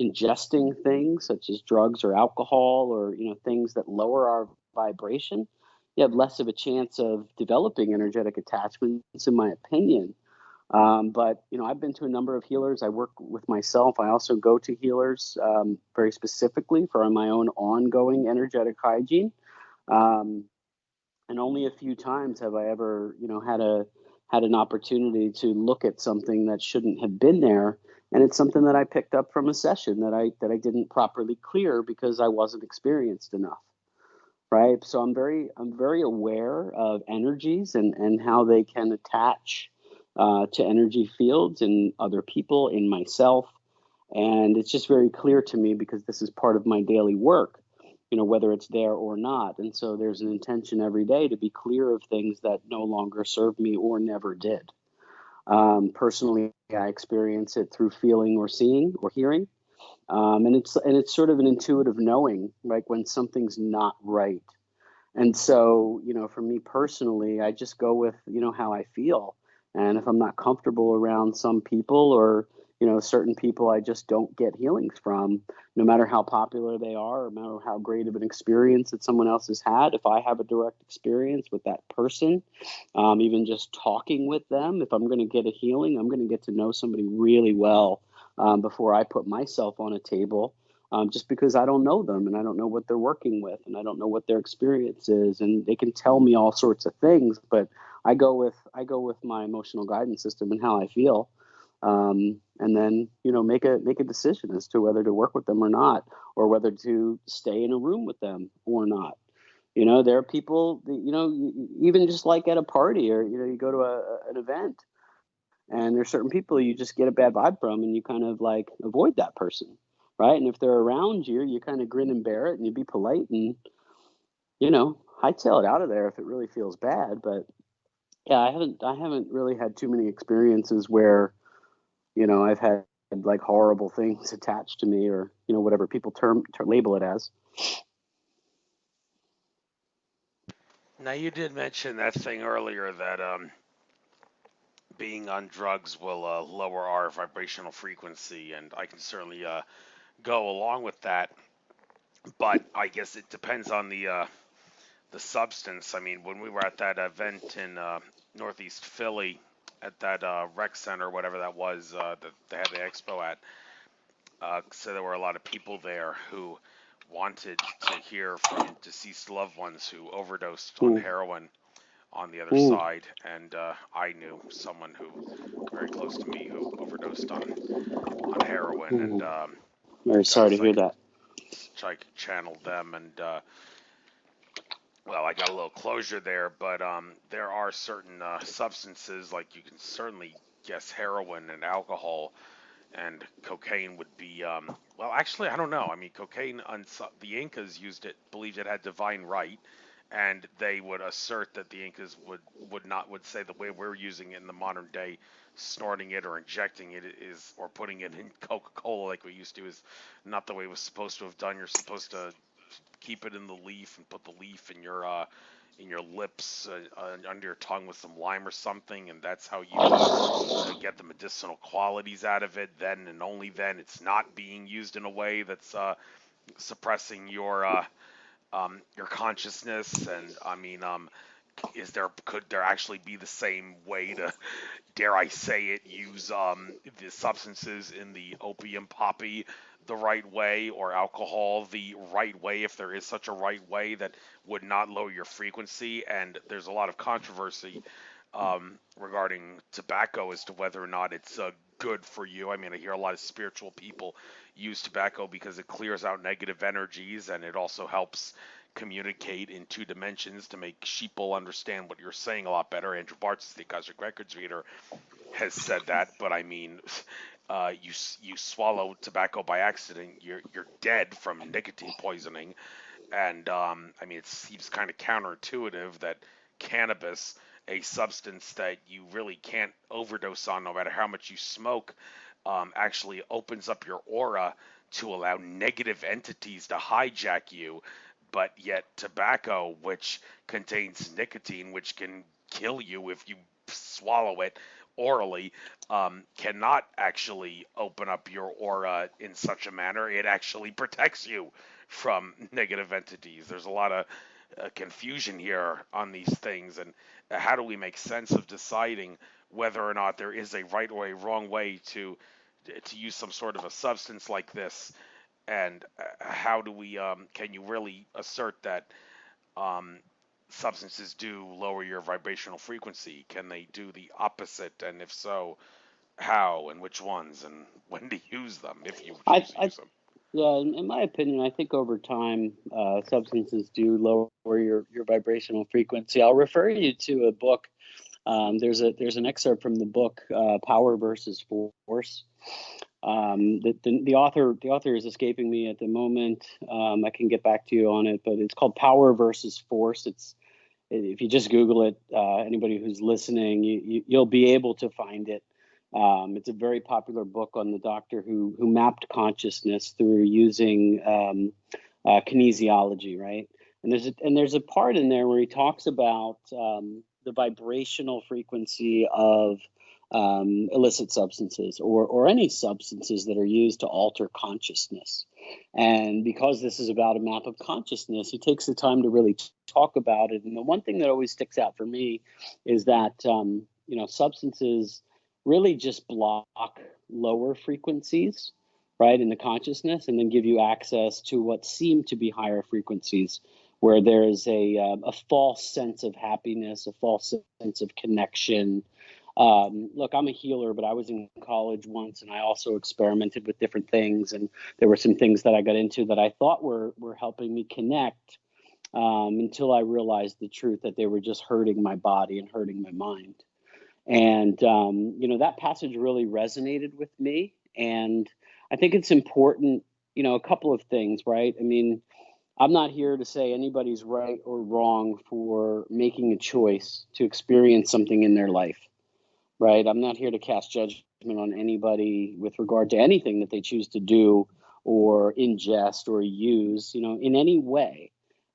ingesting things such as drugs or alcohol or things that lower our vibration, you have less of a chance of developing energetic attachments, in my opinion. But I've been to a number of healers. I work with myself. I also go to healers very specifically for my own ongoing energetic hygiene. Um, and only a few times have I ever, had an opportunity to look at something that shouldn't have been there. And it's something that I picked up from a session that I didn't properly clear because I wasn't experienced enough. Right. So I'm very aware of energies and how they can attach to energy fields in other people, in myself. And it's just very clear to me because this is part of my daily work, whether it's there or not. And so there's an intention every day to be clear of things that no longer serve me or never did. Personally, I experience it through feeling or seeing or hearing. And it's sort of an intuitive knowing, like when something's not right. And so, for me personally, I just go with, how I feel. And if I'm not comfortable around some people or, certain people I just don't get healings from, no matter how popular they are, or no matter how great of an experience that someone else has had, if I have a direct experience with that person, even just talking with them, if I'm going to get a healing, I'm going to get to know somebody really well before I put myself on a table, just because I don't know them and I don't know what they're working with and I don't know what their experience is, and they can tell me all sorts of things, but I go with my emotional guidance system and how I feel, and then make a decision as to whether to work with them or not, or whether to stay in a room with them or not. There are people, even just like at a party or you go to an event, and there's certain people you just get a bad vibe from, and you kind of like avoid that person, right? And if they're around you, you kind of grin and bear it, and you be polite, and hightail it out of there if it really feels bad. But yeah, I haven't really had too many experiences where I've had like horrible things attached to me, or whatever people label it as. Now, you did mention that thing earlier that being on drugs will lower our vibrational frequency, and I can certainly go along with that. But I guess it depends on the substance. I mean, when we were at that event in Northeast Philly at that rec center, whatever that was, that they had the expo at, so there were a lot of people there who wanted to hear from deceased loved ones who overdosed on Mm, heroin on the other mm, side, and I knew someone who very close to me who overdosed on heroin, and mm. Very got a sorry to hear that. psychic channeled them, and well, I got a little closure there, but there are certain substances, like you can certainly guess heroin and alcohol and cocaine would be, well, actually, I don't know. I mean, cocaine, the Incas used it, believed it had divine right, and they would assert that the Incas would say the way we're using it in the modern day, snorting it or injecting it is, or putting it in Coca-Cola like we used to, is not the way it was supposed to have done. You're supposed to keep it in the leaf and put the leaf in your lips, under your tongue with some lime or something, and that's how you get the medicinal qualities out of it. Then and only then, it's not being used in a way that's suppressing your consciousness. And I mean, could there actually be the same way to, dare I say it, use the substances in the opium poppy the right way, or alcohol the right way, if there is such a right way that would not lower your frequency? And there's a lot of controversy regarding tobacco as to whether or not it's good for you. I mean, I hear a lot of spiritual people use tobacco because it clears out negative energies, and it also helps communicate in two dimensions to make sheeple understand what you're saying a lot better. Andrew Bartz, the Cosmic Records reader, has said that, but I mean, you swallow tobacco by accident, you're dead from nicotine poisoning, and I mean, it seems kind of counterintuitive that cannabis, a substance that you really can't overdose on no matter how much you smoke, actually opens up your aura to allow negative entities to hijack you. But yet, tobacco, which contains nicotine, which can kill you if you swallow it orally, cannot actually open up your aura in such a manner. It actually protects you from negative entities. There's a lot of confusion here on these things, and how do we make sense of deciding whether or not there is a right or a wrong way to use some sort of a substance like this, and how do we can you really assert that um, substances do lower your vibrational frequency? Can they do the opposite, and if so, how and which ones, and when to use them if you choose to I use them? Yeah, in my opinion, I think over time, substances do lower your vibrational frequency. I'll refer you to a book. There's an excerpt from the book Power versus Force. The author is escaping me at the moment. I can get back to you on it, but it's called Power versus Force. It's if you just Google it, anybody who's listening, you'll be able to find it. It's a very popular book on the doctor who mapped consciousness through using kinesiology, right? And there's a part in there where he talks about the vibrational frequency of illicit substances or any substances that are used to alter consciousness. And because this is about a map of consciousness, he takes the time to really talk about it. And the one thing that always sticks out for me is that substances really just block lower frequencies, right, in the consciousness, and then give you access to what seem to be higher frequencies, where there's a false sense of happiness, a false sense of connection. Look, I'm a healer, but I was in college once, and I also experimented with different things, and there were some things that I got into that I thought were helping me connect, until I realized the truth that they were just hurting my body and hurting my mind. And, that passage really resonated with me. And I think it's important, a couple of things, right? I mean, I'm not here to say anybody's right or wrong for making a choice to experience something in their life, right? I'm not here to cast judgment on anybody with regard to anything that they choose to do or ingest or use, in any way.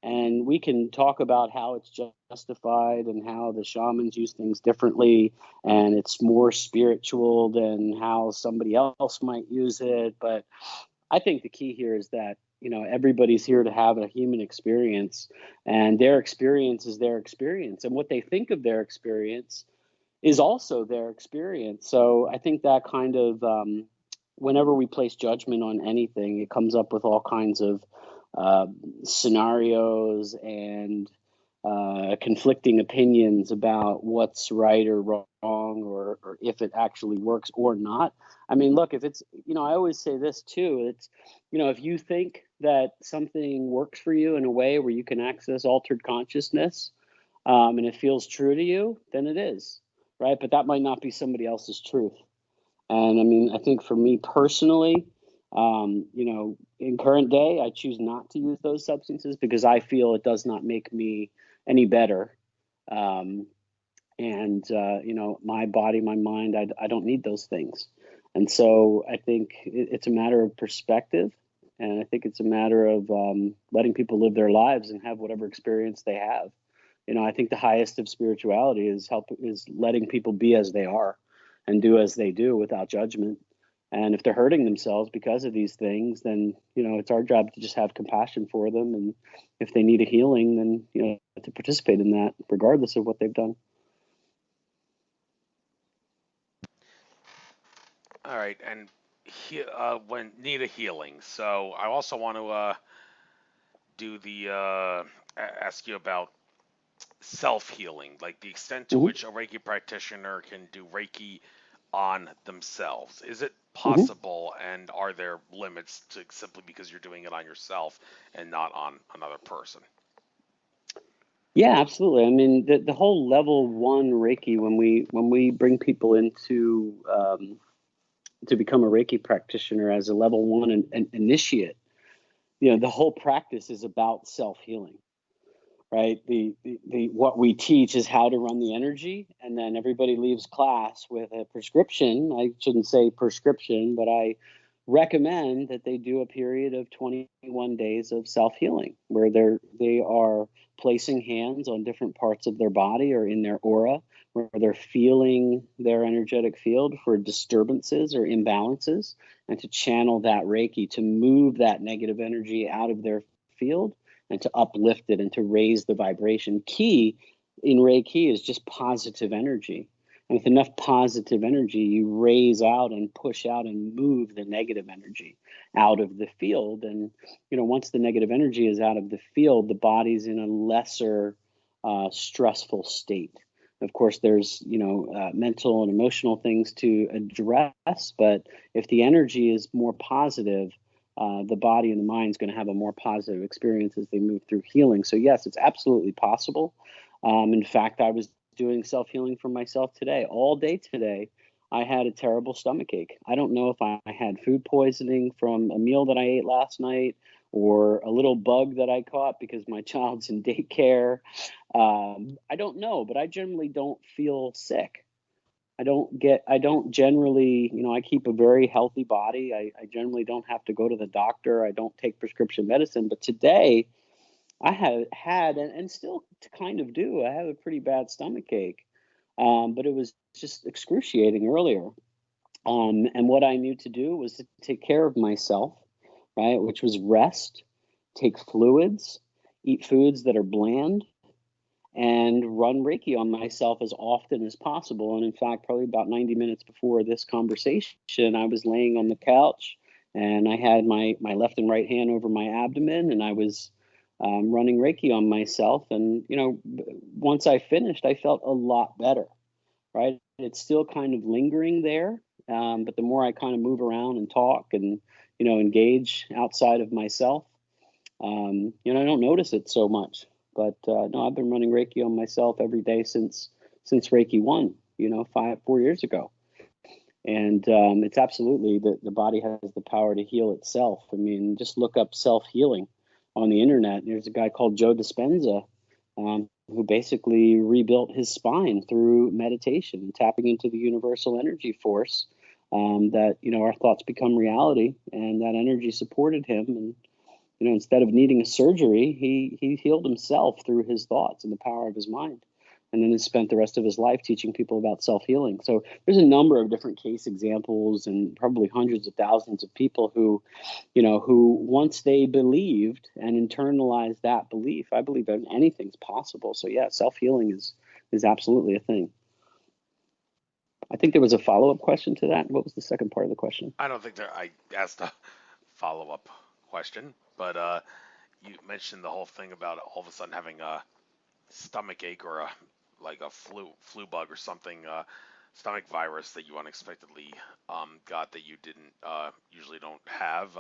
And we can talk about how it's justified and how the shamans use things differently and it's more spiritual than how somebody else might use it. But I think the key here is that, everybody's here to have a human experience, and their experience is their experience. And what they think of their experience is also their experience. So I think that kind of, whenever we place judgment on anything, it comes up with all kinds of scenarios and conflicting opinions about what's right or wrong, or if it actually works or not. I mean, look, if it's, I always say this too, it's, if you think that something works for you in a way where you can access altered consciousness, and it feels true to you, then it is, right? But that might not be somebody else's truth. And I mean, I think for me personally, in current day, I choose not to use those substances because I feel it does not make me any better. My body, my mind, I don't need those things. And so I think it's a matter of perspective. And I think it's a matter of letting people live their lives and have whatever experience they have. I think the highest of spirituality is letting people be as they are and do as they do without judgment. And if they're hurting themselves because of these things, then, it's our job to just have compassion for them. And if they need a healing, then, to participate in that, regardless of what they've done. All right, and when need a healing. So I also want to do the ask you about self healing, like the extent to Hmm. which a Reiki practitioner can do Reiki on themselves. Is it Hmm. possible, and are there limits to simply because you're doing it on yourself and not on another person? Yeah, absolutely. I mean, the whole level one Reiki, when we bring people into to become a Reiki practitioner as a level one and initiate, the whole practice is about self healing, right? The what we teach is how to run the energy, and then everybody leaves class with a prescription. I shouldn't say prescription, but I recommend that they do a period of 21 days of self-healing where they are placing hands on different parts of their body or in their aura, where they're feeling their energetic field for disturbances or imbalances, and to channel that Reiki to move that negative energy out of their field and to uplift it and to raise the vibration. Key in Reiki is just positive energy. And with enough positive energy, you raise out and push out and move the negative energy out of the field. And, once the negative energy is out of the field, the body's in a lesser stressful state. Of course, there's, mental and emotional things to address, but if the energy is more positive, the body and the mind is going to have a more positive experience as they move through healing. So yes, it's absolutely possible. In fact, I was doing self-healing for myself today. All day today, I had a terrible stomach ache. I don't know if I had food poisoning from a meal that I ate last night or a little bug that I caught because my child's in daycare. I don't know, but I generally don't feel sick. I don't generally, I keep a very healthy body. I generally don't have to go to the doctor. I don't take prescription medicine. But today, I have had and still kind of do. I have a pretty bad stomach ache, but it was just excruciating earlier. And what I knew to do was to take care of myself, right? Which was rest, take fluids, eat foods that are bland, and run Reiki on myself as often as possible. And in fact, probably about 90 minutes before this conversation, I was laying on the couch and I had my left and right hand over my abdomen, and I was running Reiki on myself. And, once I finished, I felt a lot better, right? It's still kind of lingering there. But the more I kind of move around and talk and, engage outside of myself, I don't notice it so much. But no, I've been running Reiki on myself every day since Reiki 1, 4 years ago. And it's absolutely, the body has the power to heal itself. I mean, just look up self-healing on the internet. There's a guy called Joe Dispenza who basically rebuilt his spine through meditation and tapping into the universal energy force that, our thoughts become reality, and that energy supported him. And, instead of needing a surgery, he healed himself through his thoughts and the power of his mind. And then he spent the rest of his life teaching people about self-healing. So there's a number of different case examples and probably hundreds of thousands of people who, who once they believed and internalized that belief, I believe that anything's possible. So yeah, self-healing is absolutely a thing. I think there was a follow-up question to that. What was the second part of the question? I don't think I asked a follow-up question, but you mentioned the whole thing about all of a sudden having a stomach ache or like a flu bug or something, stomach virus that you unexpectedly got that you didn't usually don't have.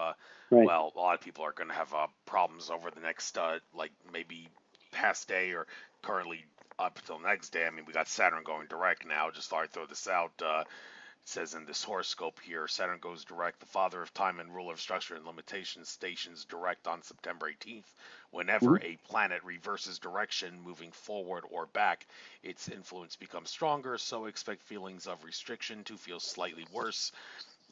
Right. Well, a lot of people are going to have problems over the next like maybe past day or currently up until next day. I mean, we got Saturn going direct now. Just thought I'd throw this out. It says in this horoscope here, Saturn goes direct, the father of time and ruler of structure and limitations, stations direct on September 18th. Whenever a planet reverses direction, moving forward or back, its influence becomes stronger, so expect feelings of restriction to feel slightly worse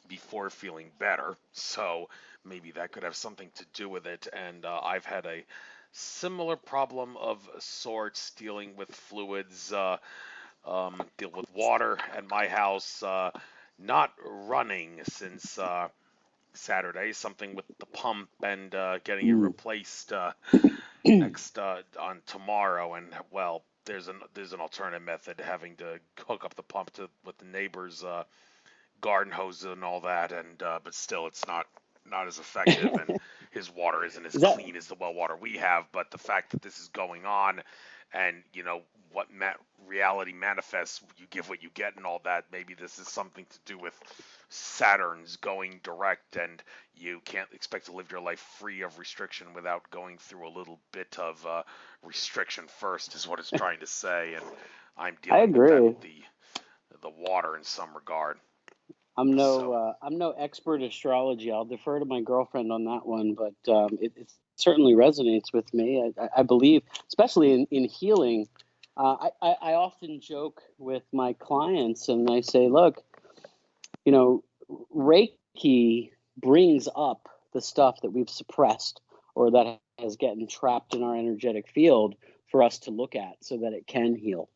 before feeling better. So maybe that could have something to do with it. And I've had a similar problem of sorts dealing with fluids, deal with water at my house, not running since Saturday, something with the pump and getting it replaced next on tomorrow. And well, there's an alternative method, having to hook up the pump with the neighbor's garden hose and all that, and but still it's not as effective, and his water isn't as clean as the well water we have. But the fact that this is going on, and what reality manifests, you give what you get and all that, maybe this is something to do with Saturn's going direct, and you can't expect to live your life free of restriction without going through a little bit of restriction first, is what it's trying to say. And I'm dealing with that with the water in some regard. I'm no expert astrology. I'll defer to my girlfriend on that one, but it certainly resonates with me. I believe, especially in healing, I often joke with my clients and I say, look, Reiki brings up the stuff that we've suppressed or that has gotten trapped in our energetic field for us to look at so that it can heal.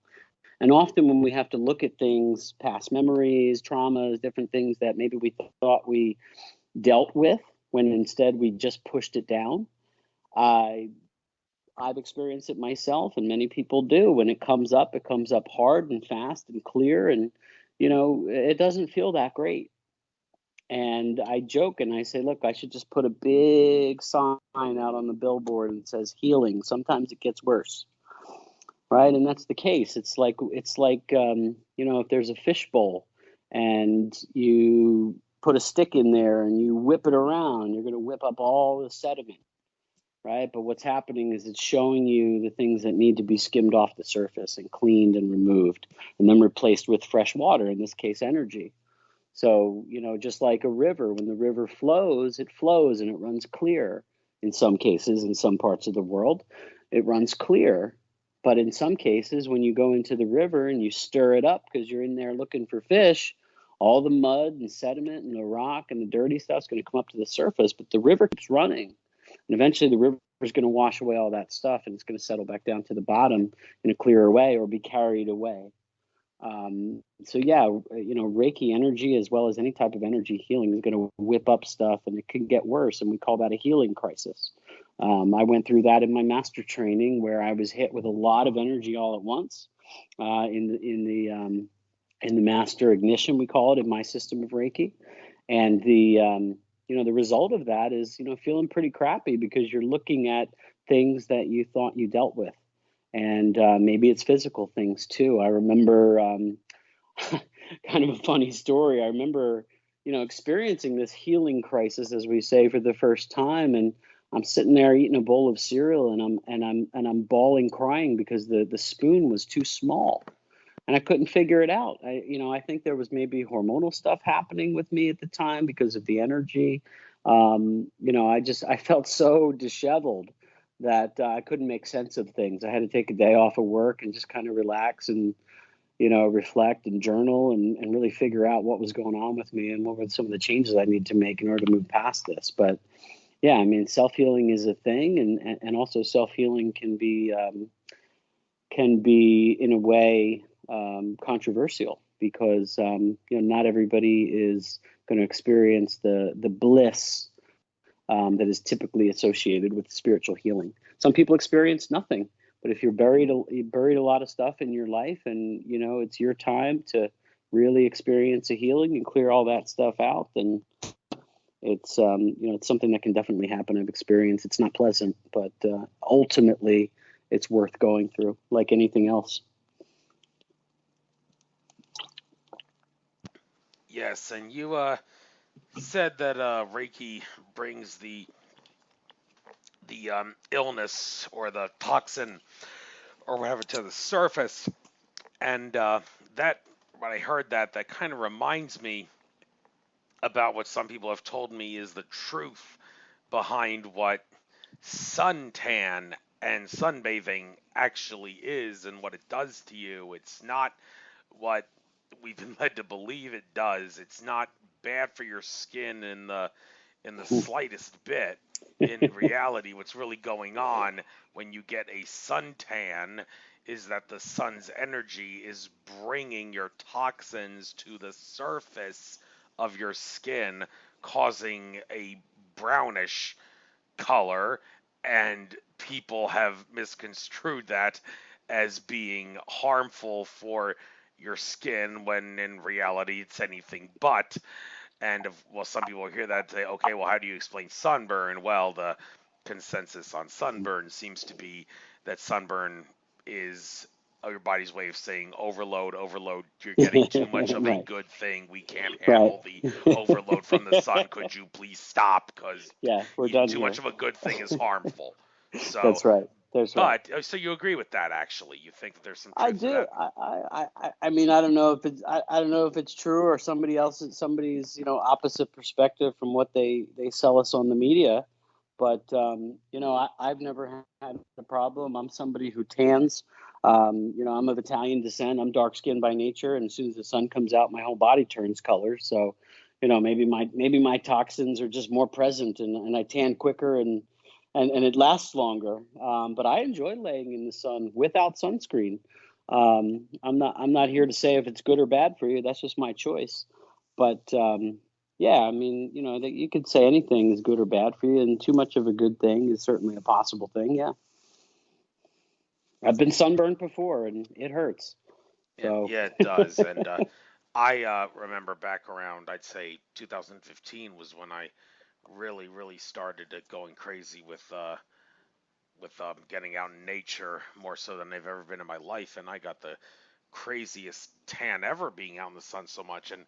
And often when we have to look at things, past memories, traumas, different things that maybe we thought we dealt with when instead we just pushed it down, I've experienced it myself, and many people do. When it comes up hard and fast and clear, and it doesn't feel that great. And I joke and I say, look, I should just put a big sign out on the billboard and it says healing. Sometimes it gets worse, right? And that's the case. It's like if there's a fish bowl and you put a stick in there and you whip it around, you're going to whip up all the sediment, right? But what's happening is it's showing you the things that need to be skimmed off the surface and cleaned and removed and then replaced with fresh water, in this case, energy. So, just like a river, when the river flows, it flows and it runs clear. In some cases, in some parts of the world, it runs clear. But in some cases, when you go into the river and you stir it up because you're in there looking for fish, all the mud and sediment and the rock and the dirty stuff is going to come up to the surface, but the river keeps running. And eventually the river is going to wash away all that stuff and it's going to settle back down to the bottom in a clearer way or be carried away. So yeah, Reiki energy, as well as any type of energy healing, is going to whip up stuff, and it can get worse, and we call that a healing crisis. I went through that in my master training, where I was hit with a lot of energy all at once. In the master ignition, we call it, in my system of Reiki, and the result of that is feeling pretty crappy because you're looking at things that you thought you dealt with. And maybe it's physical things too. I remember kind of a funny story. I remember, experiencing this healing crisis, as we say, for the first time. And I'm sitting there eating a bowl of cereal, and I'm bawling, crying because the spoon was too small, and I couldn't figure it out. I think there was maybe hormonal stuff happening with me at the time because of the energy. I felt so disheveled that I couldn't make sense of things. I had to take a day off of work and just kind of relax and, reflect and journal and really figure out what was going on with me and what were some of the changes I need to make in order to move past this. But yeah, I mean, self-healing is a thing, and also self-healing can be in a way controversial because not everybody is going to experience the bliss that is typically associated with spiritual healing. Some people experience nothing, but if you buried a lot of stuff in your life, and it's your time to really experience a healing and clear all that stuff out, then it's it's something that can definitely happen. I've experienced. It's not pleasant, but ultimately, it's worth going through, like anything else. Yes, and you said that Reiki brings the illness or the toxin or whatever to the surface, and that when I heard that kind of reminds me about what some people have told me is the truth behind what suntan and sunbathing actually is and what it does to you. It's not what we've been led to believe it does. It's not bad for your skin in the slightest bit. In reality, what's really going on when you get a suntan is that the sun's energy is bringing your toxins to the surface of your skin, causing a brownish color, and people have misconstrued that as being harmful for your skin when in reality it's anything but. And some people hear that and say, okay, well, how do you explain sunburn? Well, the consensus on sunburn seems to be that sunburn is your body's way of saying overload. You're getting too much of a Right. good thing. We can't Right. handle the overload from the sun. Could you please stop? Because Yeah, we're eating done too here. much of a good thing is harmful. So, That's right. That's right. but so you agree with that? Actually, you think that there's some I truth to do. that? I mean, I don't know if it's I don't know if it's true or somebody's opposite perspective from what they sell us on the media. But I've never had a problem. I'm somebody who tans. I'm of Italian descent. I'm dark skinned by nature, and as soon as the sun comes out, my whole body turns color. So, maybe my toxins are just more present, and I tan quicker and it lasts longer. But I enjoy laying in the sun without sunscreen. I'm not here to say if it's good or bad for you. That's just my choice. But yeah, I mean, that you could say anything is good or bad for you, and too much of a good thing is certainly a possible thing. Yeah. I've been sunburned before, and it hurts. So Yeah, it does. And I remember back around, I'd say 2015 was when I really started going crazy with getting out in nature more so than I've ever been in my life, and I got the craziest tan ever being out in the sun so much. And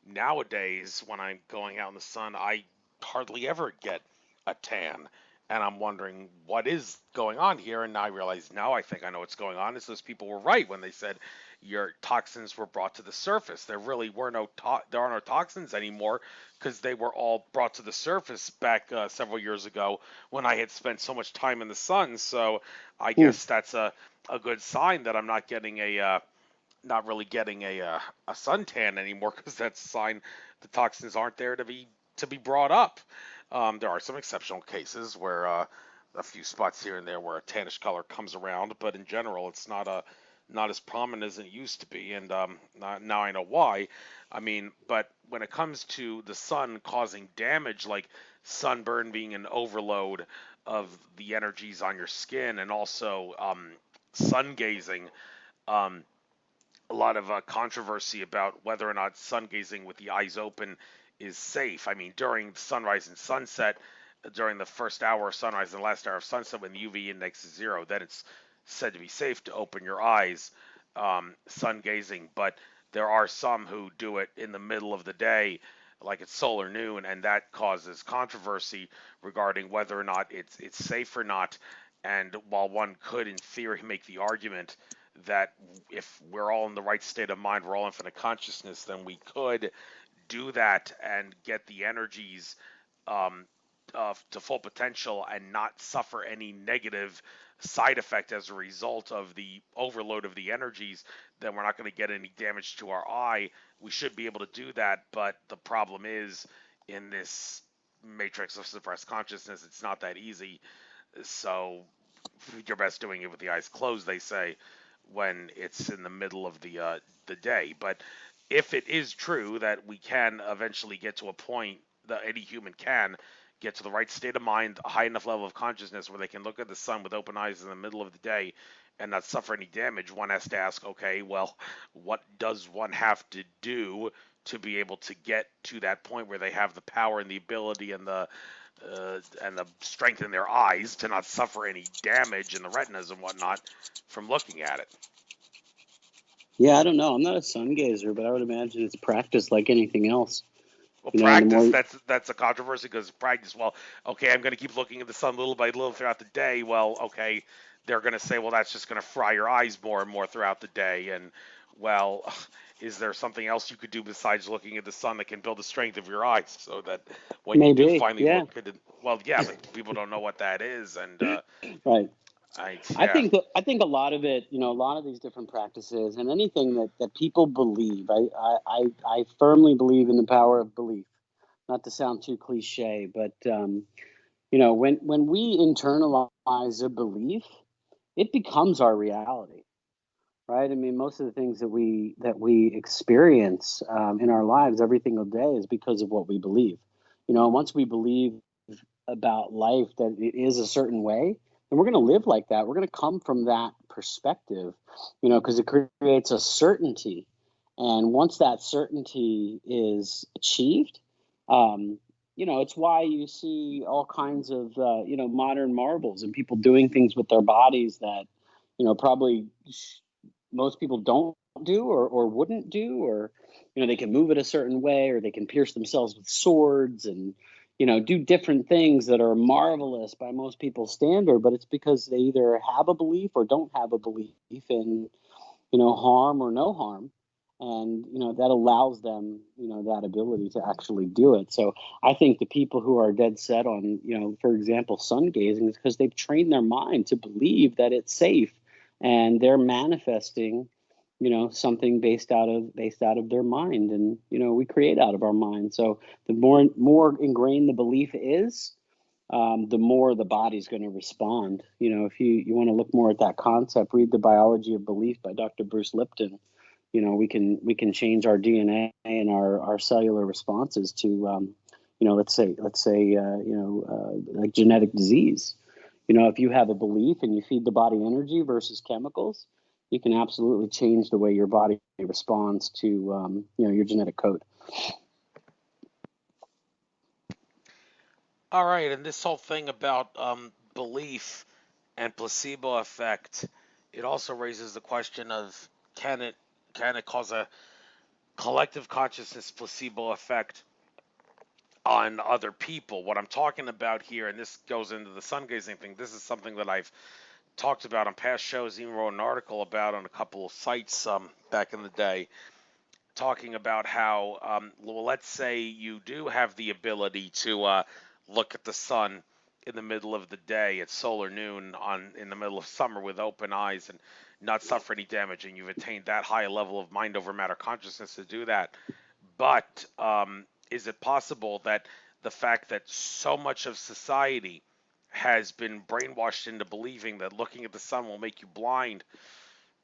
nowadays, when I'm going out in the sun, I hardly ever get a tan. And I'm wondering what is going on here. And now I realize now I think I know what's going on. Is those people were right when they said your toxins were brought to the surface. There really were there are no toxins anymore because they were all brought to the surface back several years ago when I had spent so much time in the sun. So I hmm. guess that's a good sign that I'm not getting not really getting a suntan anymore because that's a sign the toxins aren't there to be brought up. There are some exceptional cases where a few spots here and there where a tannish color comes around, but in general, it's not as prominent as it used to be, and now I know why. I mean, but when it comes to the sun causing damage, like sunburn being an overload of the energies on your skin, and also sun gazing, um, a lot of controversy about whether or not sun gazing with the eyes open is safe. I mean, during sunrise and sunset, during the first hour of sunrise and the last hour of sunset, when the UV index is zero, then it's said to be safe to open your eyes, sun gazing. But there are some who do it in the middle of the day, like it's solar noon, and that causes controversy regarding whether or not it's safe or not. And while one could, in theory, make the argument that if we're all in the right state of mind, we're all infinite consciousness, then we could do that and get the energies um, to full potential and not suffer any negative side effect as a result of the overload of the energies, then we're not going to get any damage to our eye. We should be able to do that, but the problem is in this matrix of suppressed consciousness, it's not that easy. So you're best doing it with the eyes closed, they say, when it's in the middle of the day. But if it is true that we can eventually get to a point that any human can get to the right state of mind, a high enough level of consciousness where they can look at the sun with open eyes in the middle of the day and not suffer any damage, one has to ask, okay, well, what does one have to do to be able to get to that point where they have the power and the ability and the strength in their eyes to not suffer any damage in the retinas and whatnot from looking at it. Yeah, I don't know. I'm not a sun gazer, but I would imagine it's practice like anything else. Well, You know, and the practice, more, that's a controversy because practice, well, okay, I'm going to keep looking at the sun little by little throughout the day. Well, okay, they're going to say, well, that's just going to fry your eyes more and more throughout the day. And, well, is there something else you could do besides looking at the sun that can build the strength of your eyes so that when you do maybe, finally yeah, look at it, well, yeah, but people don't know what that is. And, right. yeah. I think a lot of it, a lot of these different practices and anything that people believe. I firmly believe in the power of belief. Not to sound too cliche, but when we internalize a belief, it becomes our reality, right? I mean, most of the things that we experience in our lives every single day is because of what we believe. Once we believe about life that it is a certain way, then we're going to live like that. We're going to come from that perspective, because it creates a certainty. And once that certainty is achieved, it's why you see all kinds of, modern marvels and people doing things with their bodies that, probably most people don't do or wouldn't do, or they can move it a certain way, or they can pierce themselves with swords and do different things that are marvelous by most people's standard, but it's because they either have a belief or don't have a belief in harm or no harm, and that allows them that ability to actually do it. So I think the people who are dead set on for example sun gazing is because they've trained their mind to believe that it's safe, and they're manifesting something based out of their mind, and we create out of our mind. So the more ingrained the belief is, the more the body's going to respond. If you want to look more at that concept, read The Biology of Belief by Dr. Bruce Lipton. We can change our DNA and our cellular responses to let's say like genetic disease. If you have a belief and you feed the body energy versus chemicals, you can absolutely change the way your body responds to, your genetic code. All right, and this whole thing about belief and placebo effect, it also raises the question of can it cause a collective consciousness placebo effect on other people? What I'm talking about here, and this goes into the sun gazing thing, this is something that I've talked about on past shows, even wrote an article about on a couple of sites back in the day, talking about how, well, let's say you do have the ability to look at the sun in the middle of the day at solar noon in the middle of summer with open eyes and not suffer any damage, and you've attained that high level of mind over matter consciousness to do that. But is it possible that the fact that so much of society has been brainwashed into believing that looking at the sun will make you blind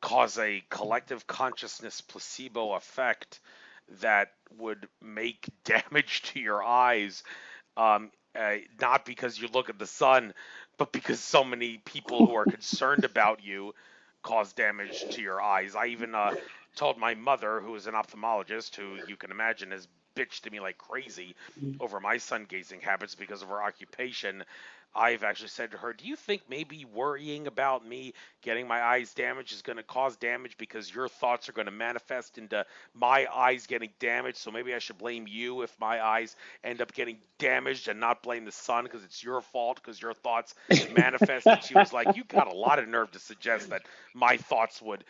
cause a collective consciousness placebo effect that would make damage to your eyes, not because you look at the sun, but because so many people who are concerned about you cause damage to your eyes? I even told my mother, who is an ophthalmologist, who you can imagine has bitched to me like crazy over my sun gazing habits because of her occupation. I've actually said to her, do you think maybe worrying about me getting my eyes damaged is going to cause damage because your thoughts are going to manifest into my eyes getting damaged? So maybe I should blame you if my eyes end up getting damaged and not blame the sun because it's your fault because your thoughts manifest. And she was like, you got a lot of nerve to suggest that my thoughts would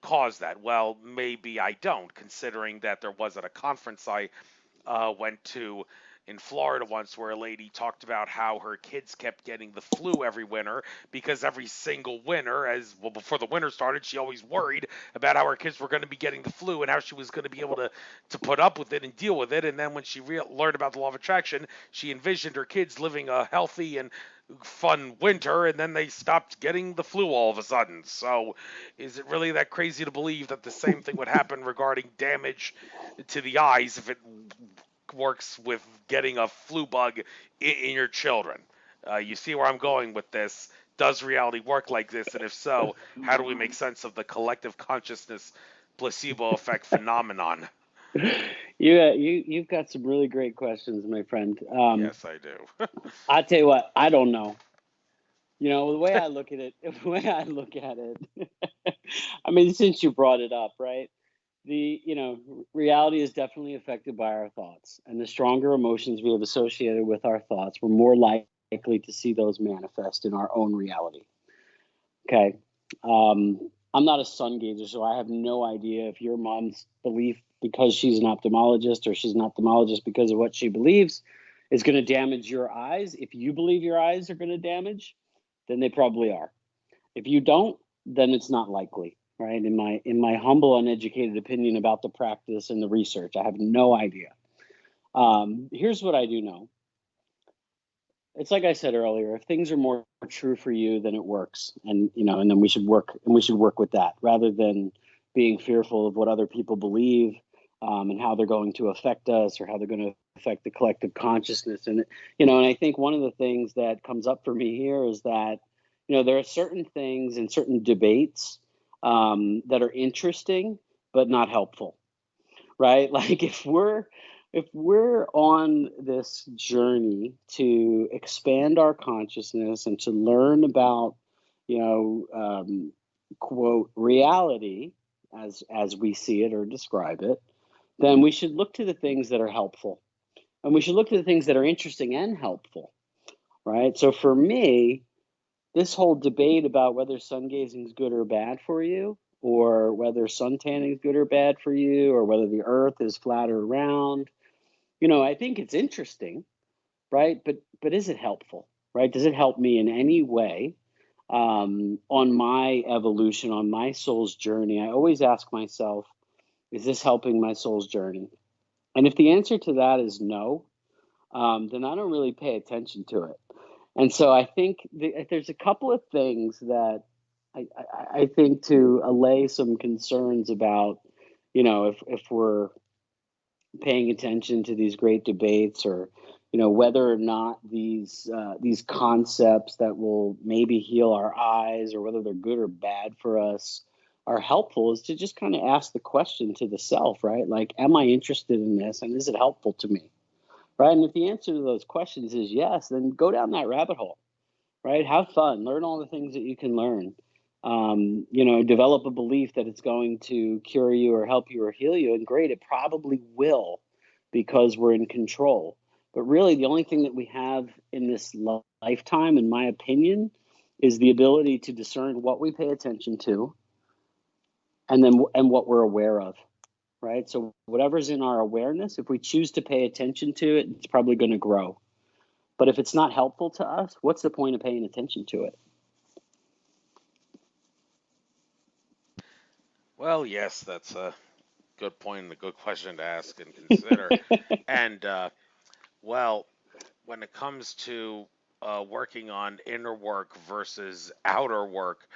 cause that. Well, maybe I don't, considering that there was at a conference I went to in Florida once where a lady talked about how her kids kept getting the flu every winter because every single winter, as well before the winter started, she always worried about how her kids were going to be getting the flu and how she was going to be able to put up with it and deal with it. And then when she learned about the law of attraction, she envisioned her kids living a healthy and fun winter, and then they stopped getting the flu all of a sudden. So is it really that crazy to believe that the same thing would happen regarding damage to the eyes if it works with getting a flu bug in your children? You see where I'm going with this? Does reality work like this? And if so, how do we make sense of the collective consciousness placebo effect phenomenon? You've got some really great questions, my friend. Yes, I do. I tell you what, I don't know. The way I look at it, the way I look at it, I mean, since you brought it up, right? Reality is definitely affected by our thoughts, and the stronger emotions we have associated with our thoughts, we're more likely to see those manifest in our own reality. Okay. I'm not a sun gazer, so I have no idea if your mom's belief, because she's an ophthalmologist, or she's an ophthalmologist because of what she believes, is going to damage your eyes. If you believe your eyes are going to damage, then they probably are. If you don't, then it's not likely, right? In my humble, uneducated opinion about the practice and the research, I have no idea. Here's what I do know. It's like I said earlier, if things are more true for you, then it works. And then we should work with that rather than being fearful of what other people believe, and how they're going to affect us or how they're going to affect the collective consciousness. And I think one of the things that comes up for me here is that, there are certain things and certain debates that are interesting, but not helpful, right? Like if we're on this journey to expand our consciousness and to learn about, quote, reality as we see it or describe it, then we should look to the things that are helpful. And we should look to the things that are interesting and helpful, right? So for me, this whole debate about whether sun gazing is good or bad for you, or whether sun tanning is good or bad for you, or whether the earth is flat or round, I think it's interesting, right? But is it helpful, right? Does it help me in any way on my evolution, on my soul's journey? I always ask myself, is this helping my soul's journey? And if the answer to that is no, then I don't really pay attention to it. And so I think there's a couple of things that I think to allay some concerns about, if we're paying attention to these great debates or whether or not these concepts that will maybe heal our eyes, or whether they're good or bad for us, are helpful, is to just kind of ask the question to the self, right? Like, am I interested in this, and is it helpful to me, right? And if the answer to those questions is yes, then go down that rabbit hole, right? Have fun, learn all the things that you can learn. Develop a belief that it's going to cure you or help you or heal you, and great, it probably will, because we're in control. But really, the only thing that we have in this lifetime, in my opinion, is the ability to discern what we pay attention to, and what we're aware of, right? So whatever's in our awareness, if we choose to pay attention to it, it's probably going to grow. But if it's not helpful to us, what's the point of paying attention to it? Well, yes, that's a good point and a good question to ask and consider. And well, when it comes to working on inner work versus outer work,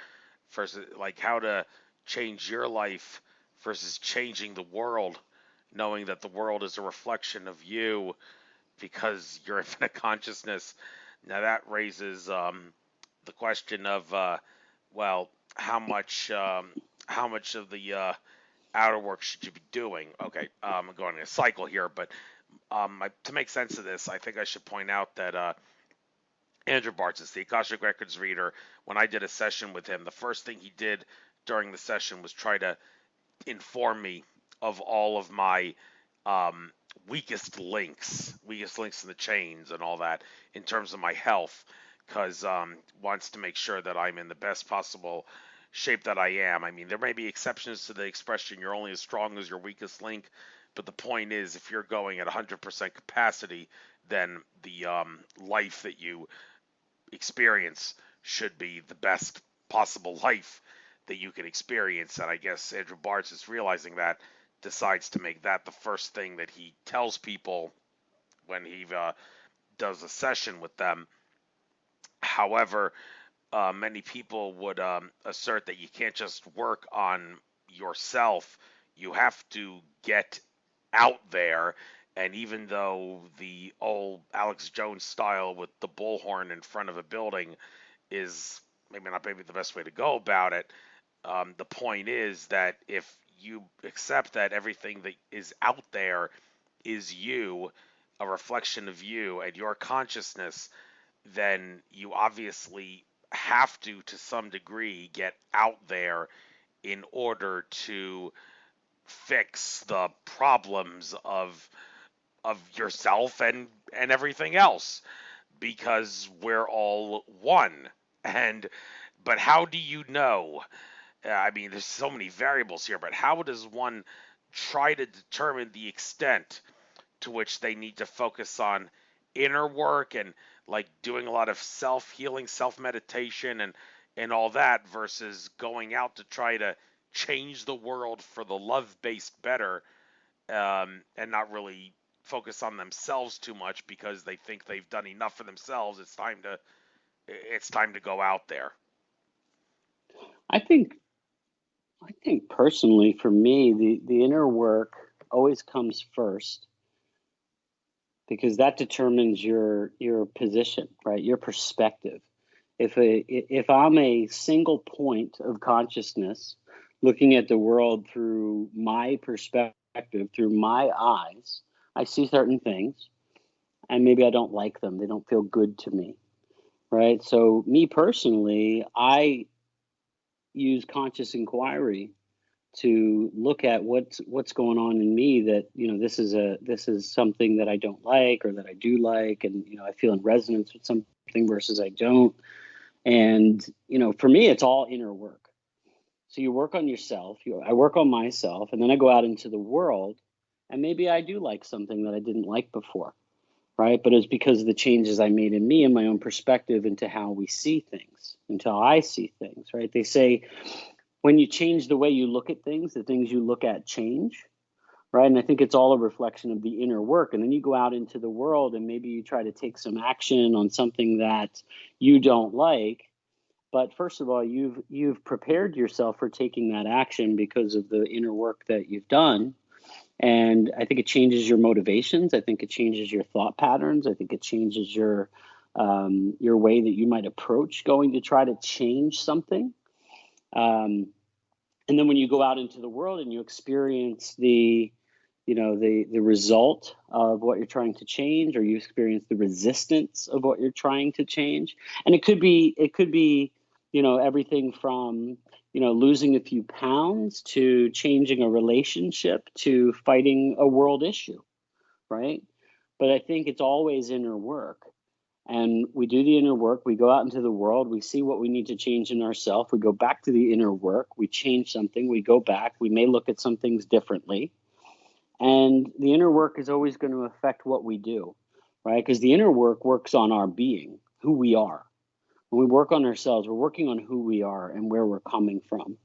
versus like how to change your life versus changing the world, knowing that the world is a reflection of you because you're infinite consciousness. Now that raises the question of, well, how much of the outer work should you be doing? Okay, I'm going in a cycle here, but to make sense of this, I think I should point out that Andrew Bartzis, the Akashic Records reader, when I did a session with him, the first thing he did during the session was try to inform me of all of my um, weakest links in the chains and all that in terms of my health, because wants to make sure that I'm in the best possible shape that I am. I mean, there may be exceptions to the expression "you're only as strong as your weakest link," but the point is, if you're going at 100% capacity, then the life that you experience should be the best possible life that you can experience. And I guess Andrew Bartz is realizing that, decides to make that the first thing that he tells people when he does a session with them. However, many people would assert that you can't just work on yourself, you have to get out there. And even though the old Alex Jones style with the bullhorn in front of a building is maybe the best way to go about it, the point is that if you accept that everything that is out there is you, a reflection of you and your consciousness, then you obviously have to some degree, get out there in order to fix the problems of yourself and everything else, because we're all one. And but how do you know? I mean, there's so many variables here, but how does one try to determine the extent to which they need to focus on inner work and like doing a lot of self-healing, self-meditation and all that versus going out to try to change the world for the love-based better, and not really focus on themselves too much because they think they've done enough for themselves. It's time to go out there. I think I think personally, for me, the inner work always comes first, because that determines your position, right? Your perspective. If I'm a single point of consciousness looking at the world through my perspective, through my eyes, I see certain things, and maybe I don't like them. They don't feel good to me, right? So me personally, I use conscious inquiry to look at what's going on in me, that this is something that I don't like or that I do like, and I feel in resonance with something versus I don't. And for me, it's all inner work. So you work on yourself, I work on myself, and then I go out into the world, and maybe I do like something that I didn't like before, right? But it's because of the changes I made in me and my own perspective into how we see things, into how I see things, right? They say when you change the way you look at things, the things you look at change, right? And I think it's all a reflection of the inner work. And then you go out into the world and maybe you try to take some action on something that you don't like. But first of all, you've prepared yourself for taking that action because of the inner work that you've done. And I think it changes your motivations. I think it changes your thought patterns. I think it changes your way that you might approach going to try to change something. And then when you go out into the world and you experience the result of what you're trying to change, or you experience the resistance of what you're trying to change. And it could be everything from losing a few pounds to changing a relationship to fighting a world issue, right? But I think it's always inner work. And we do the inner work, we go out into the world, we see what we need to change in ourselves, we go back to the inner work, we change something, we go back, we may look at some things differently. And the inner work is always going to affect what we do, right? Because the inner work works on our being, who we are. When we work on ourselves, we're working on who we are and where we're coming from.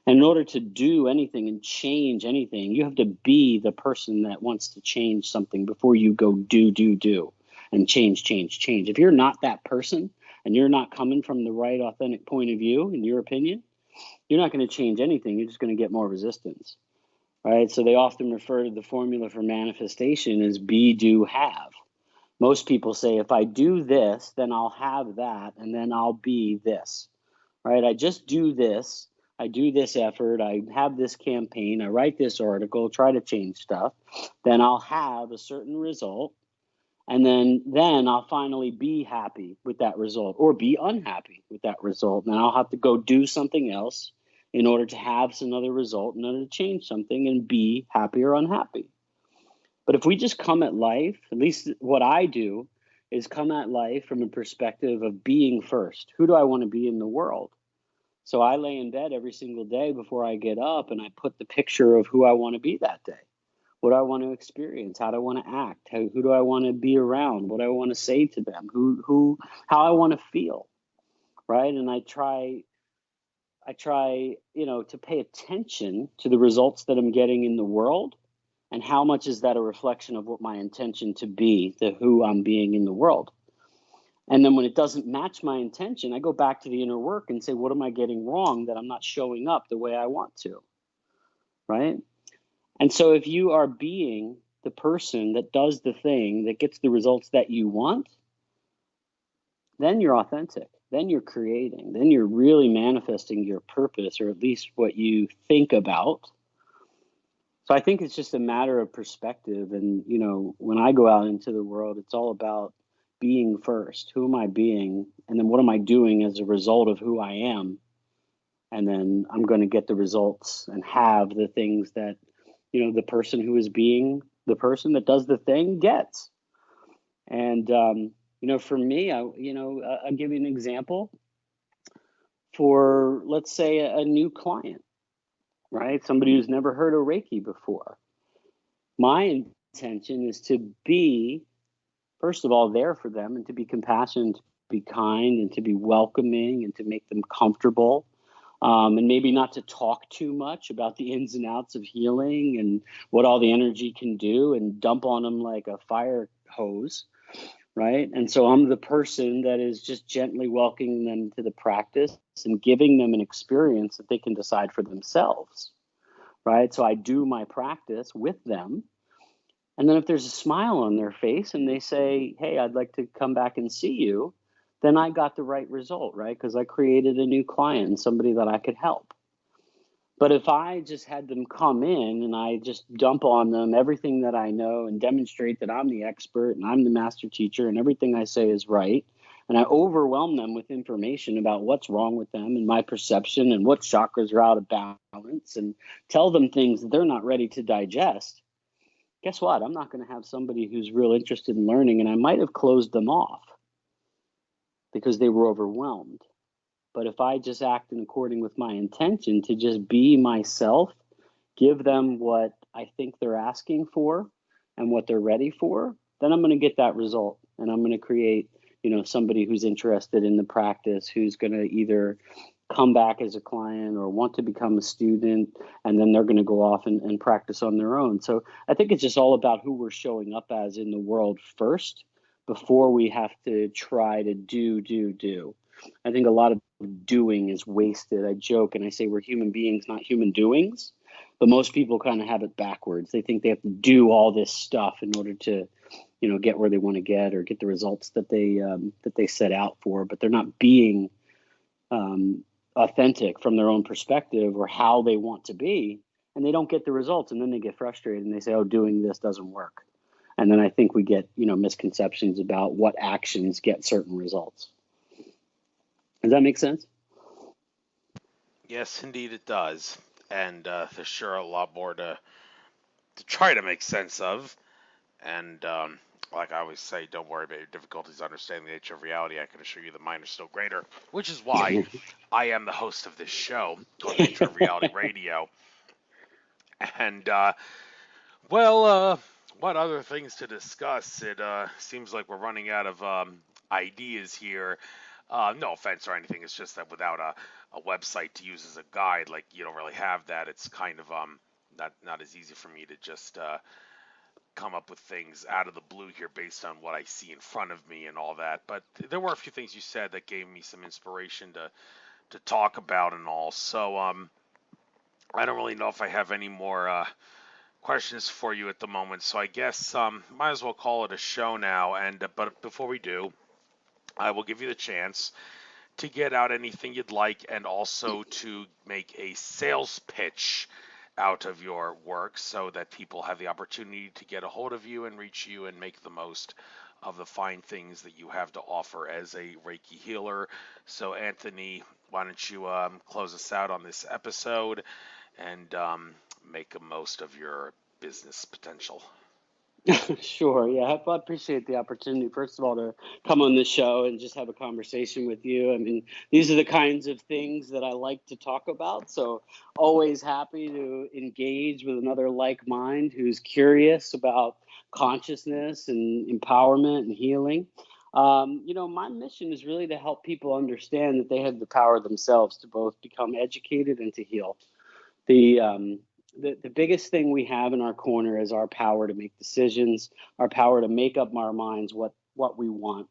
And in order to do anything and change anything, you have to be the person that wants to change something before you go do, and change. If you're not that person and you're not coming from the right authentic point of view, in your opinion, you're not going to change anything. You're just going to get more resistance. Right? So they often refer to the formula for manifestation as be, do, have. Most people say, if I do this, then I'll have that, and then I'll be this. Right? I just do this. I do this effort. I have this campaign. I write this article, try to change stuff. Then I'll have a certain result. And then I'll finally be happy with that result, or be unhappy with that result. And I'll have to go do something else in order to have some other result, in order to change something and be happy or unhappy. But if we just come at life, at least what I do is come at life from a perspective of being first. Who do I want to be in the world? So I lay in bed every single day before I get up, and I put the picture of who I want to be that day. What do I want to experience? How do I want to act? Who do I want to be around? What do I want to say to them? How I want to feel, right? And I try, to pay attention to the results that I'm getting in the world, and how much is that a reflection of what my intention to be, to who I'm being in the world. And then when it doesn't match my intention, I go back to the inner work and say, what am I getting wrong that I'm not showing up the way I want to, right? And so if you are being the person that does the thing that gets the results that you want, then you're authentic. Then you're creating. Then you're really manifesting your purpose, or at least what you think about. So I think it's just a matter of perspective. And, when I go out into the world, it's all about being first. Who am I being? And then what am I doing as a result of who I am? And then I'm going to get the results and have the things that the person who is being the person that does the thing gets. And, for me, I'll give you an example. For, let's say, a new client, right? Somebody who's never heard of Reiki before. My intention is to be, first of all, there for them, and to be compassionate, to be kind, and to be welcoming, and to make them comfortable. And maybe not to talk too much about the ins and outs of healing and what all the energy can do, and dump on them like a fire hose, right? And so I'm the person that is just gently welcoming them to the practice and giving them an experience that they can decide for themselves, right? So I do my practice with them. And then if there's a smile on their face and they say, hey, I'd like to come back and see you, then I got the right result, right? Because I created a new client and somebody that I could help. But if I just had them come in and I just dump on them everything that I know and demonstrate that I'm the expert and I'm the master teacher and everything I say is right, and I overwhelm them with information about what's wrong with them and my perception and what chakras are out of balance, and tell them things that they're not ready to digest, guess what? I'm not going to have somebody who's real interested in learning, and I might have closed them off because they were overwhelmed. But if I just act in according with my intention to just be myself, give them what I think they're asking for and what they're ready for, then I'm going to get that result. And I'm going to create, somebody who's interested in the practice, who's going to either come back as a client or want to become a student, and then they're going to go off and practice on their own. So I think it's just all about who we're showing up as in the world first, before we have to try to do. I think a lot of doing is wasted. I joke and I say we're human beings, not human doings, But most people kind of have it backwards. They think they have to do all this stuff in order to, get where they want to get or get the results that they set out for. But they're not being authentic from their own perspective or how they want to be, and they don't get the results, and then they get frustrated and they say, "Oh, doing this doesn't work." And then I think we get, misconceptions about what actions get certain results. Does that make sense? Yes, indeed it does. And there's sure a lot more to try to make sense of. And like I always say, don't worry about your difficulties understanding the nature of reality. I can assure you that mine are still greater, which is why I am the host of this show called Nature of Reality Radio. And, what other things to discuss? It seems like we're running out of ideas here. No offense or anything. It's just that without a website to use as a guide, like you don't really have that. It's kind of not as easy for me to just come up with things out of the blue here based on what I see in front of me and all that. But there were a few things you said that gave me some inspiration to talk about and all. So I don't really know if I have any more questions for you at the moment. So I guess might as well call it a show now. And but before we do, I will give you the chance to get out anything you'd like and also to make a sales pitch out of your work so that people have the opportunity to get a hold of you and reach you and make the most of the fine things that you have to offer as a Reiki healer. So Anthony, why don't you close us out on this episode and make the most of your business potential? Sure. Yeah, I appreciate the opportunity, first of all, to come on this show and just have a conversation with you. I mean, these are the kinds of things that I like to talk about. So always happy to engage with another like mind who's curious about consciousness and empowerment and healing. My mission is really to help people understand that they have the power themselves to both become educated and to heal. The biggest thing we have in our corner is our power to make decisions, our power to make up our minds what we want.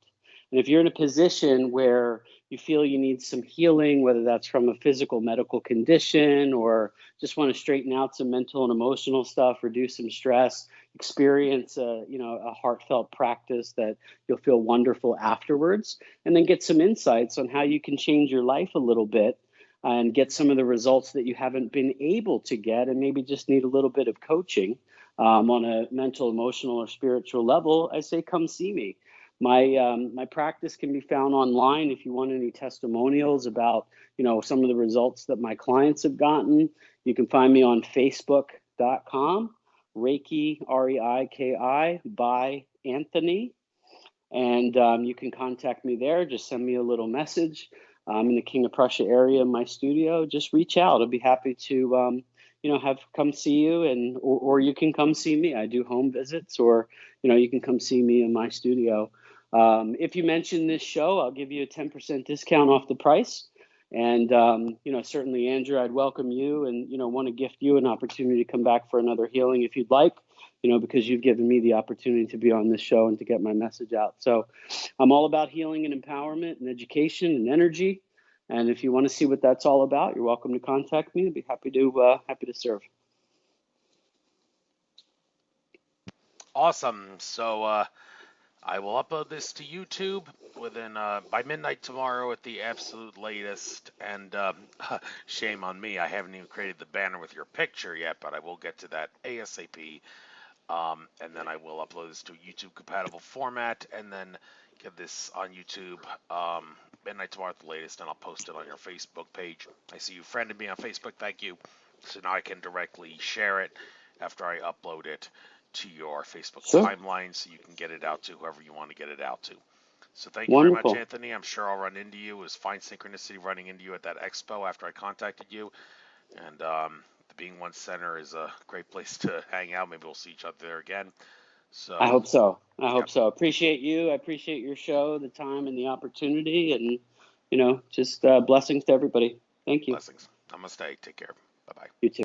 And if you're in a position where you feel you need some healing, whether that's from a physical medical condition or just want to straighten out some mental and emotional stuff, reduce some stress, experience a heartfelt practice that you'll feel wonderful afterwards, and then get some insights on how you can change your life a little bit and get some of the results that you haven't been able to get and maybe just need a little bit of coaching on a mental, emotional, or spiritual level, I say come see me. My practice can be found online. If you want any testimonials about some of the results that my clients have gotten, you can find me on Facebook.com, Reiki, Reiki, by Anthony. And you can contact me there. Just send me a little message. I'm in the King of Prussia area in my studio. Just reach out. I'll be happy to, have come see you, and or you can come see me. I do home visits, or you can come see me in my studio. If you mention this show, I'll give you a 10% discount off the price. And certainly, Andrew, I'd welcome you, and want to gift you an opportunity to come back for another healing if you'd like. Because you've given me the opportunity to be on this show and to get my message out. So I'm all about healing and empowerment and education and energy. And if you want to see what that's all about, you're welcome to contact me. I'd be happy to serve. Awesome. So I will upload this to YouTube within by midnight tomorrow at the absolute latest. And shame on me, I haven't even created the banner with your picture yet, but I will get to that ASAP. And then I will upload this to a YouTube compatible format and then get this on YouTube midnight tomorrow at the latest, and I'll post it on your Facebook page. I see you friended me on Facebook, thank you. So now I can directly share it after I upload it to your Facebook timeline so you can get it out to whoever you want to get it out to. So thank you very much, Anthony. I'm sure I'll run into you. It was fine synchronicity running into you at that expo after I contacted you. And Being One Center is a great place to hang out. Maybe we'll see each other there again. So I hope so. I hope so. Appreciate you. I appreciate your show, the time, and the opportunity. And, just blessings to everybody. Thank you. Blessings. Namaste. Take care. Bye-bye. You too.